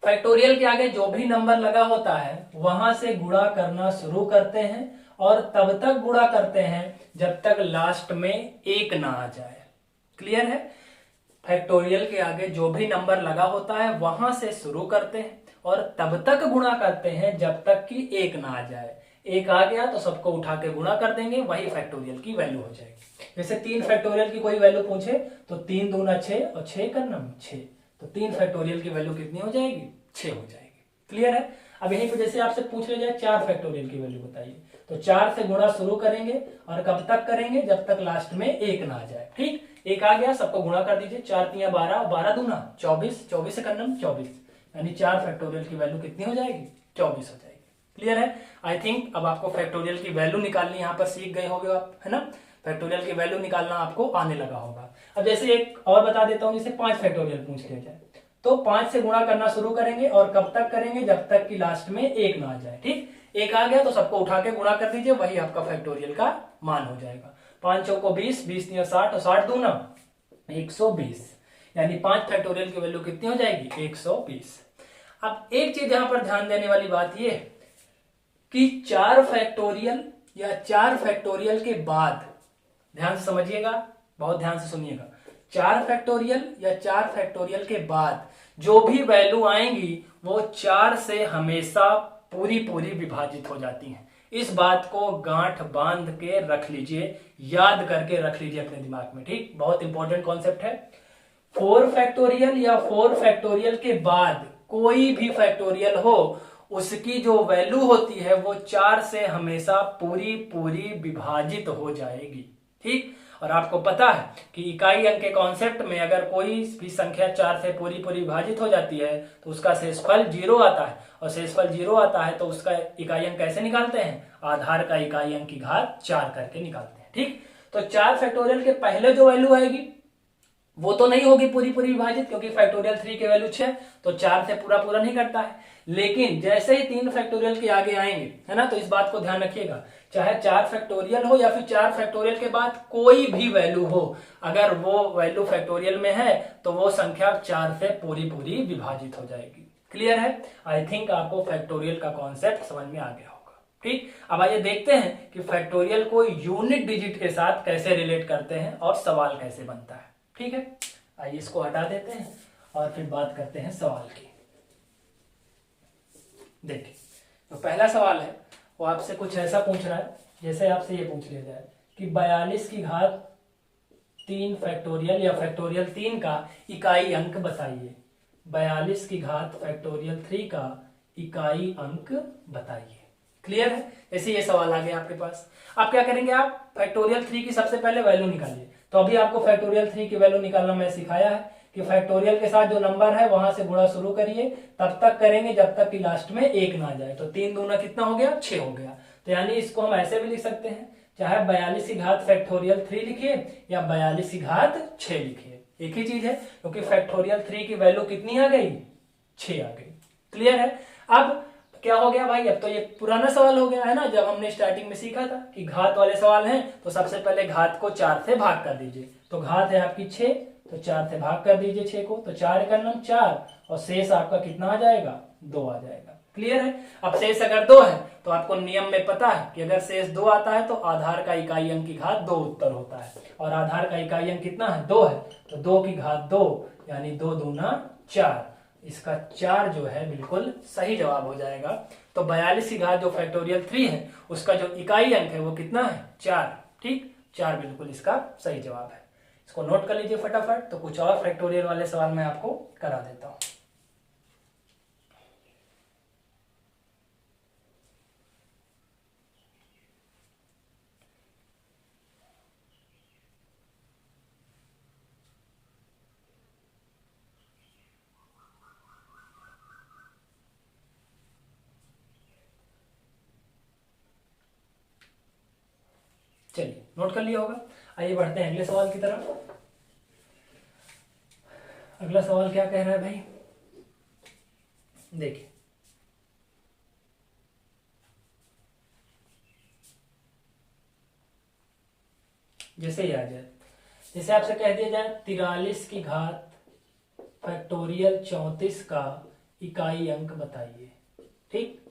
फैक्टोरियल के आगे जो भी नंबर लगा होता है वहां से गुणा करना शुरू करते हैं और तब तक गुणा करते हैं जब तक लास्ट में 1 ना आ जाए। क्लियर है, फैक्टोरियल के आगे जो भी नंबर लगा होता है वहां से शुरू करते हैं और तब तक गुणा करते हैं जब तक कि 1 ना आ जाए। 1 आ गया तो सबको उठा के गुणा कर देंगे, वही फैक्टोरियल की वैल्यू हो जाएगी। जैसे 3 फैक्टोरियल की कोई वैल्यू पूछे तो 3 दूना 6 और 6 का नम 6, तो 3 फैक्टोरियल की वैल्यू कितनी हो जाएगी, 6 हो जाएगी। क्लियर है, अब यहीं पे जैसे आपसे पूछ ले जाए 4 फैक्टोरियल की वैल्यू बताइए, तो 4 से गुणा शुरू करेंगे और कब तक करेंगे, जब तक लास्ट में 1 ना आ जाए। ठीक, 1 आ गया, सबको गुणा कर दीजिए, 4 तिया 12, 12 दूना 24, 24 का नम 24, यानी 4 फैक्टोरियल की वैल्यू कितनी हो जाएगी, 24 हो जाएगी। क्लियर है, आई थिंक अब आपको फैक्टोरियल की वैल्यू निकालनी यहाँ पर सीख गए होगे आप, है ना, फैक्टोरियल की वैल्यू निकालना आपको आने लगा होगा। अब जैसे एक और बता देता हूं, जैसे 5 फैक्टोरियल पूछ लिया जाए तो 5 से गुणा करना शुरू करेंगे और कब तक करेंगे, जब तक कि लास्ट में 1 ना आ जाए। ठीक, 1 आ गया तो सबको उठा के गुणा कर दीजिए, वही आपका फैक्टोरियल का मान हो जाएगा। 5 चौको 20, 20 तिया 60 और 60 दूना 120, यानी 5 फैक्टोरियल की वैल्यू कितनी हो जाएगी, 120। अब एक चीज यहां पर ध्यान देने वाली बात यह कि 4 फैक्टोरियल या 4 फैक्टोरियल के बाद, ध्यान से समझिएगा, बहुत ध्यान से सुनिएगा, 4 फैक्टोरियल या 4 फैक्टोरियल के बाद जो भी वैल्यू आएंगी वो 4 से हमेशा पूरी पूरी विभाजित हो जाती हैं। इस बात को गांठ बांध के रख लीजिए, याद करके रख लीजिए अपने दिमाग में। ठीक, बहुत इंपॉर्टेंट कॉन्सेप्ट है। 4 फैक्टोरियल या 4 फैक्टोरियल के बाद कोई भी फैक्टोरियल हो, उसकी जो वैल्यू होती है वो 4 से हमेशा पूरी पूरी विभाजित हो जाएगी। ठीक, और आपको पता है कि इकाई अंक के कॉन्सेप्ट में अगर कोई भी संख्या 4 से पूरी पूरी विभाजित हो जाती है तो उसका शेषफल 0 आता है, और शेषफल 0 आता है तो उसका इकाई अंक कैसे निकालते हैं, आधार का इकाई अंक की घात 4 करके निकालते हैं। ठीक, तो 4 फैक्टोरियल के पहले जो वैल्यू आएगी वो तो नहीं होगी पूरी पूरी विभाजित, क्योंकि फैक्टोरियल 3 की वैल्यू 6 तो 4 से पूरा पूरा नहीं करता है। लेकिन जैसे ही 3 फैक्टोरियल के आगे आएंगे, है ना, तो इस बात को ध्यान रखिएगा, चाहे 4 फैक्टोरियल हो या फिर 4 फैक्टोरियल के बाद कोई भी वैल्यू हो, अगर वो वैल्यू फैक्टोरियल में है तो वो संख्या 4 से पूरी पूरी विभाजित हो जाएगी। क्लियर है, आई थिंक आपको फैक्टोरियल का कॉन्सेप्ट समझ में आ गया होगा। ठीक, अब आइए देखते हैं कि फैक्टोरियल को यूनिट डिजिट के साथ कैसे रिलेट करते हैं और सवाल कैसे बनता है। ठीक है, आइए इसको हटा देते हैं और फिर बात करते हैं सवाल की। देखिए, तो पहला सवाल है वो आपसे कुछ ऐसा पूछ रहा है, जैसे आपसे ये पूछ लिया जाए कि 42 की घात 3 फैक्टोरियल या फैक्टोरियल 3 का इकाई अंक बताइए। 42 की घात फैक्टोरियल 3 का इकाई अंक बताइए। क्लियर है, ऐसे ये सवाल आ गया आपके पास। आप क्या करेंगे, आप फैक्टोरियल 3 की सबसे पहले वैल्यू निकालिए। तो अभी आपको फैक्टोरियल 3 की वैल्यू निकालना मैं सिखाया है कि फैक्टोरियल के साथ जो नंबर है वहां से गुणा शुरू करिए, तब तक करेंगे जब तक कि लास्ट में 1 ना आ जाए। तो 3 दूना कितना हो गया, 6 हो गया। तो यानी इसको हम ऐसे भी लिख सकते हैं, चाहे 42 की घात फैक्टोरियल 3 लिखिए या 42 की घात 6 लिखिए, एक ही चीज है, क्योंकि फैक्टोरियल 3 की वैल्यू कितनी आ गई, 6 आ गई। क्लियर है, अब क्या हो गया भाई, अब तो ये पुराना सवाल हो गया है ना, जब हमने स्टार्टिंग में सीखा था कि घात वाले सवाल हैं तो सबसे पहले घात को 4 से भाग कर दीजिए। तो घात है आपकी 6, तो 4 से भाग कर दीजिए 6 को, तो 4 का नम 4 और शेष आपका कितना आ जाएगा, 2 आ जाएगा। क्लियर है, अब शेष अगर 2 है तो आपको नियम में पता है कि अगर शेष 2 आता है तो आधार का इकाई अंक की घात 2 उत्तर होता है, और आधार का इकाई अंक कितना है, 2 है, तो 2 की घात 2 यानी 2 दूना 4, इसका 4 जो है बिल्कुल सही जवाब हो जाएगा। तो 42 की घात जो फैक्टोरियल 3 है उसका जो इकाई अंक है वो कितना है 4। ठीक, 4 बिल्कुल इसका सही जवाब है। इसको नोट कर लीजिए फटाफट। तो कुछ और फैक्टोरियल वाले सवाल मैं आपको करा देता हूं। चलिए नोट कर लिया होगा। आइए बढ़ते हैं अगले सवाल की तरफ। अगला सवाल क्या कह रहा है भाई, देखिए जैसे ही आ जाए, जैसे आपसे कह दिया जाए 43 की घात फैक्टोरियल 34 का इकाई अंक बताइए। ठीक,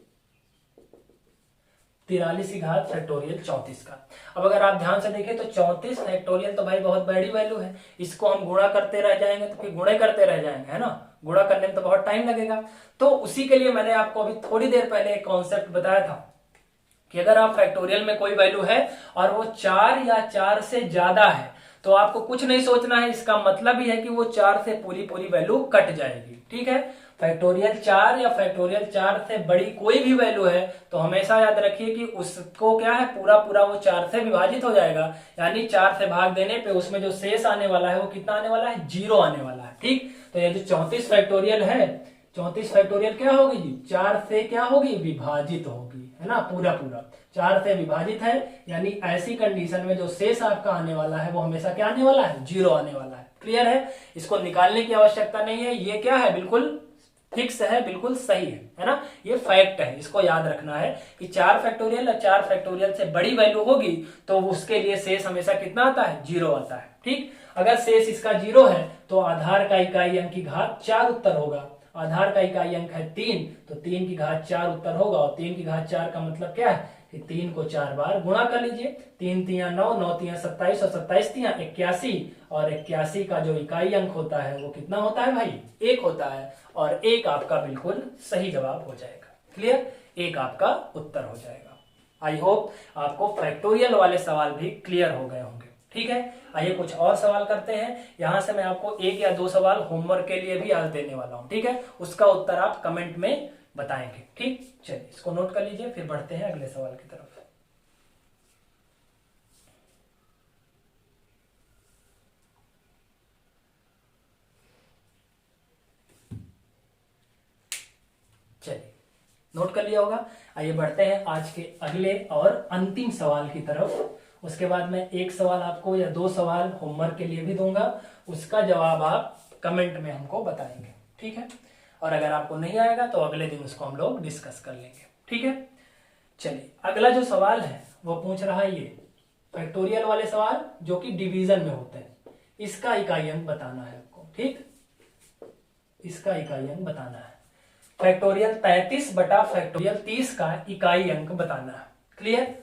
43 की घात फैक्टोरियल 34 का। अब अगर आप ध्यान से देखें तो 34 फैक्टोरियल तो भाई बहुत बड़ी वैल्यू है, इसको हम गुणा करते रह जाएंगे तो फिर गुणे करते रह जाएंगे, है ना, गुणा करने में तो बहुत टाइम लगेगा। तो उसी के लिए मैंने आपको अभी थोड़ी देर पहले एक कॉन्सेप्ट बताया था कि अगर आप फैक्टोरियल में कोई वैल्यू है और वो 4 या 4 से ज्यादा है तो आपको कुछ नहीं सोचना है, इसका मतलब ही है कि वो 4 से पूरी पूरी वैल्यू कट जाएगी। ठीक है, फैक्टोरियल 4 या फैक्टोरियल 4 से बड़ी कोई भी वैल्यू है तो हमेशा याद रखिए कि उसको क्या है पूरा पूरा वो 4 से विभाजित हो जाएगा, यानी 4 से भाग देने पे उसमें जो शेष आने वाला है वो कितना आने वाला है 0 आने वाला है। ठीक, तो ये जो 34 फैक्टोरियल है, 34 फैक्टोरियल क्या होगी जी 4 से क्या होगी विभाजित होगी, है ना, पूरा पूरा 4 से विभाजित है, यानी ऐसी कंडीशन में जो शेष आपका आने वाला है वो हमेशा क्या आने वाला है 0 आने वाला है। क्लियर है, इसको निकालने की आवश्यकता नहीं है, ये क्या है बिल्कुल फिक्स है, बिल्कुल सही है ना, ये फैक्ट है। इसको याद रखना है कि 4 फैक्टोरियल या 4 फैक्टोरियल से बड़ी वैल्यू होगी तो उसके लिए शेष हमेशा कितना आता है 0 आता है। ठीक, अगर शेष इसका 0 है तो आधार का इकाई अंक की घात 4 उत्तर होगा। आधार का इकाई अंक है 3 तो 3 की घात 4 उत्तर होगा, और 3 की घात 4 का मतलब क्या है कि 3 को 4 बार गुणा कर लीजिए। 3 तिया 9, 9 तिया 27 और 27 तिया 81, और 81 का जो इकाई अंक होता है वो कितना होता है भाई 1 होता है, और 1 आपका बिल्कुल सही जवाब हो जाएगा। क्लियर, 1 आपका उत्तर हो जाएगा। आई होप आपको फैक्टोरियल वाले सवाल भी क्लियर हो गए होंगे। ठीक है, आइए कुछ और सवाल करते हैं। यहां से मैं आपको 1 या 2 सवाल होमवर्क के लिए भी आज देने वाला हूं। ठीक है, उसका उत्तर आप कमेंट में बताएंगे। ठीक, चलिए इसको नोट कर लीजिए, फिर बढ़ते हैं अगले सवाल की तरफ। चलिए नोट कर लिया होगा। आइए बढ़ते हैं आज के अगले और अंतिम सवाल की तरफ। उसके बाद मैं 1 सवाल आपको या 2 सवाल होमवर्क के लिए भी दूंगा, उसका जवाब आप कमेंट में हमको बताएंगे। ठीक है, और अगर आपको नहीं आएगा तो अगले दिन उसको हम लोग डिस्कस कर लेंगे। ठीक है, चलिए अगला जो सवाल है वो पूछ रहा है ये फैक्टोरियल वाले सवाल जो कि डिवीजन में होते हैं, इसका इकाई अंक बताना है आपको। ठीक, इसका इकाई अंक बताना है। फैक्टोरियल 33 बटा फैक्टोरियल 30 का इकाई अंक बताना है। क्लियर,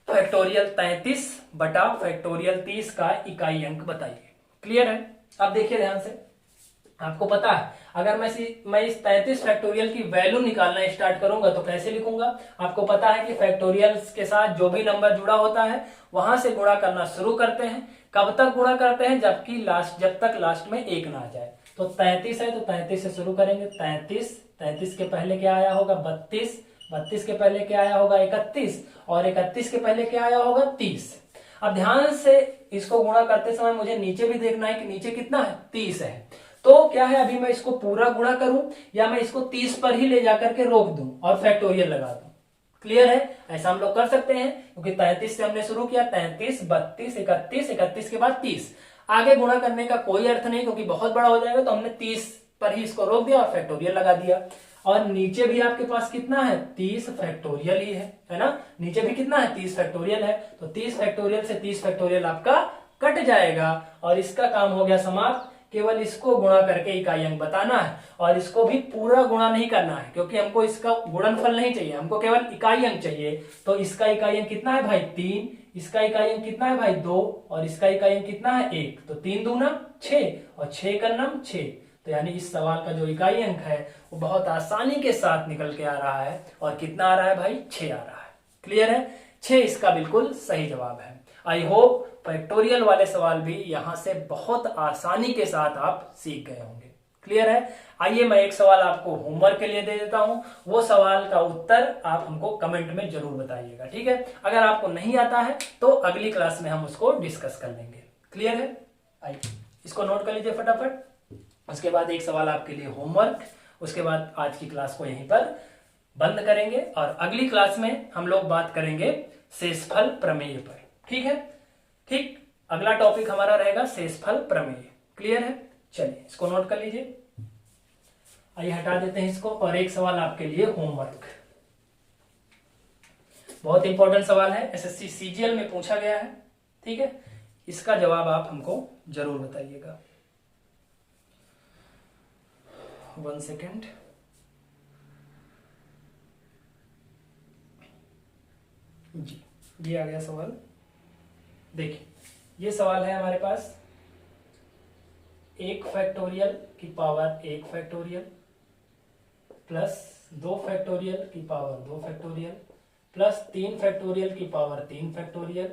फैक्टोरियल 33 बटा फैक्टोरियल 30 का इकाई अंक बताइए। क्लियर है, अब देखिए ध्यान से, आपको पता है अगर मैं इस 33 फैक्टोरियल की वैल्यू निकालना स्टार्ट करूंगा तो कैसे लिखूंगा। आपको पता है कि फैक्टोरियल्स के साथ जो भी नंबर जुड़ा होता है वहां से गुणा करना शुरू करते हैं। कब तक गुणा करते हैं जब तक लास्ट में 1 ना आ जाए। तो 33 है तो 33 से शुरू करेंगे। 33 के पहले क्या आया होगा 32 के पहले क्या आया होगा 31, और 31 के पहले क्या आया होगा 30। अब ध्यान से इसको गुणा करते समय मुझे नीचे भी देखना है कि नीचे कितना है 30 है। तो क्या है, अभी मैं इसको पूरा गुणा करूं या मैं इसको 30 पर ही ले जाकर के रोक दूं और फैक्टोरियल लगा दूं। क्लियर है, ऐसा हम लोग कर सकते हैं क्योंकि 33 से हमने शुरू किया। 33, 32, 31, 31 के बाद 30। आगे गुणा करने का कोई अर्थ नहीं क्योंकि बहुत बड़ा हो जाएगा, तो हमने 30 पर ही इसको रोक दिया और फैक्टोरियल लगा दिया। और नीचे भी आपके पास कितना है 30 फैक्टोरियल ही है ना, नीचे भी कितना है 30 फैक्टोरियल है। तो 30 फैक्टोरियल से 30 फैक्टोरियल आपका कट जाएगा और इसका काम हो गया समाप्त। केवल इसको गुणा करके इकाई अंक बताना है, और इसको भी पूरा गुणा नहीं करना है क्योंकि हमको इसका गुणनफल नहीं चाहिए, हमको केवल इकाई अंक चाहिए। तो इसका इकाई अंक कितना है भाई 3, इसका इकाई अंक कितना है भाई 2, और इसका इकाई अंक कितना है 1। तो 3 दूना 6 और 6 का नाम 6, तो यानी इस सवाल का जो इकाई अंक है वो बहुत आसानी के साथ निकल के आ रहा है। और कितना आ रहा है भाई? 6 आ रहा है। क्लियर है? 6 इसका बिल्कुल सही जवाब है। आई होप फैक्टोरियल वाले सवाल भी यहां से बहुत आसानी के साथ आप सीख गए होंगे। क्लियर है? आइए मैं एक सवाल आपको होमवर्क के लिए दे देता हूं, वो सवाल का उत्तर आप हमको कमेंट में जरूर बताइएगा। ठीक है? अगर आपको नहीं आता है तो अगली क्लास में हम उसको डिस्कस कर लेंगे। क्लियर है? आइए इसको नोट कर लीजिए फटाफट। उसके बाद एक सवाल आपके लिए होमवर्क, उसके बाद आज की क्लास को यहीं पर बंद करेंगे और अगली क्लास में हम लोग बात करेंगे शेषफल प्रमेय पर। ठीक है? ठीक, अगला टॉपिक हमारा रहेगा शेषफल प्रमेय। क्लियर है? चलिए इसको नोट कर लीजिए। आइए हटा देते हैं इसको और एक सवाल आपके लिए होमवर्क, बहुत इंपॉर्टेंट सवाल है, एसएससी सीजीएल में पूछा गया है। ठीक है? इसका जवाब आप हमको जरूर बताइएगा। 1 सेकेंड। जी, ये आ गया सवाल। देखिए ये सवाल है हमारे पास 1 फैक्टोरियल की पावर 1 फैक्टोरियल प्लस 2 फैक्टोरियल की पावर 2 फैक्टोरियल प्लस 3 फैक्टोरियल की पावर 3 फैक्टोरियल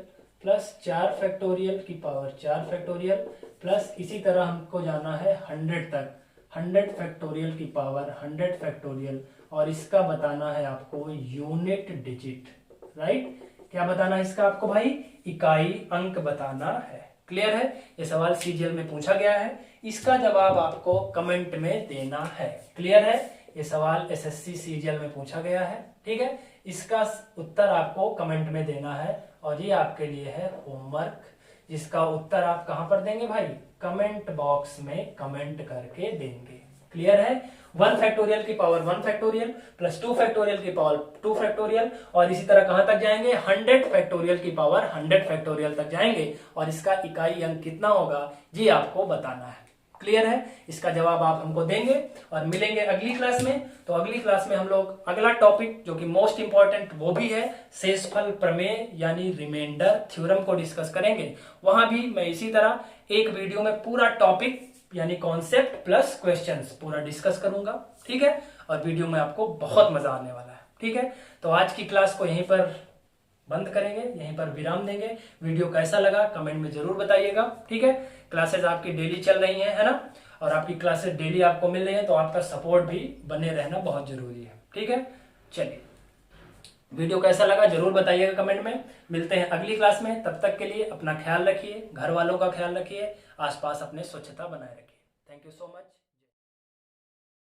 प्लस 4 फैक्टोरियल की पावर 4 फैक्टोरियल प्लस इसी तरह हमको जाना है 100 तक, 100 फैक्टोरियल की पावर 100 फैक्टोरियल, और इसका बताना है आपको यूनिट डिजिट। राइट? क्या बताना है इसका आपको भाई? इकाई अंक बताना है। क्लियर है? ये सवाल सीजीएल में पूछा गया है, इसका जवाब आपको कमेंट में देना है। क्लियर है? ये सवाल एसएससी सीजीएल में पूछा गया है। ठीक है? इसका उत्तर आपको कमेंट में देना है और ये आपके लिए है होमवर्क, जिसका उत्तर आप कहां पर देंगे भाई? कमेंट बॉक्स में कमेंट करके देंगे। क्लियर है? 1 फैक्टोरियल की पावर 1 फैक्टोरियल प्लस 2 फैक्टोरियल की पावर 2 फैक्टोरियल, और इसी तरह कहां तक जाएंगे? 100 फैक्टोरियल की पावर 100 फैक्टोरियल तक जाएंगे, और इसका इकाई अंक कितना होगा ये आपको बताना है। क्लियर है? इसका जवाब आप हमको देंगे और मिलेंगे अगली क्लास में। तो अगली क्लास में हम लोग अगला टॉपिक जो कि मोस्ट इंपॉर्टेंट वो भी है शेषफल प्रमेय यानी रिमाइंडर थ्योरम को डिस्कस करेंगे। वहां भी मैं इसी तरह एक वीडियो में पूरा टॉपिक यानी कॉन्सेप्ट प्लस क्वेश्चंस पूरा डिस्कस करूंगा। ठीक है? और वीडियो में आपको बहुत मजा आने वाला है। ठीक है? तो आज की क्लास को यहीं पर बंद करेंगे, यहीं पर विराम देंगे। वीडियो कैसा लगा कमेंट में जरूर बताइएगा। ठीक है? क्लासेस आपकी डेली चल रही है ना, और आपकी क्लासेस डेली आपको मिल रही है, तो आपका सपोर्ट भी बने रहना बहुत जरूरी है। ठीक है? चलिए वीडियो कैसा लगा जरूर बताइएगा कमेंट में। मिलते हैं अगली क्लास में, तब तक के लिए अपना ख्याल रखिए, घर वालों का ख्याल रखिए, आसपास अपने स्वच्छता बनाए रखिए। Thank you so much.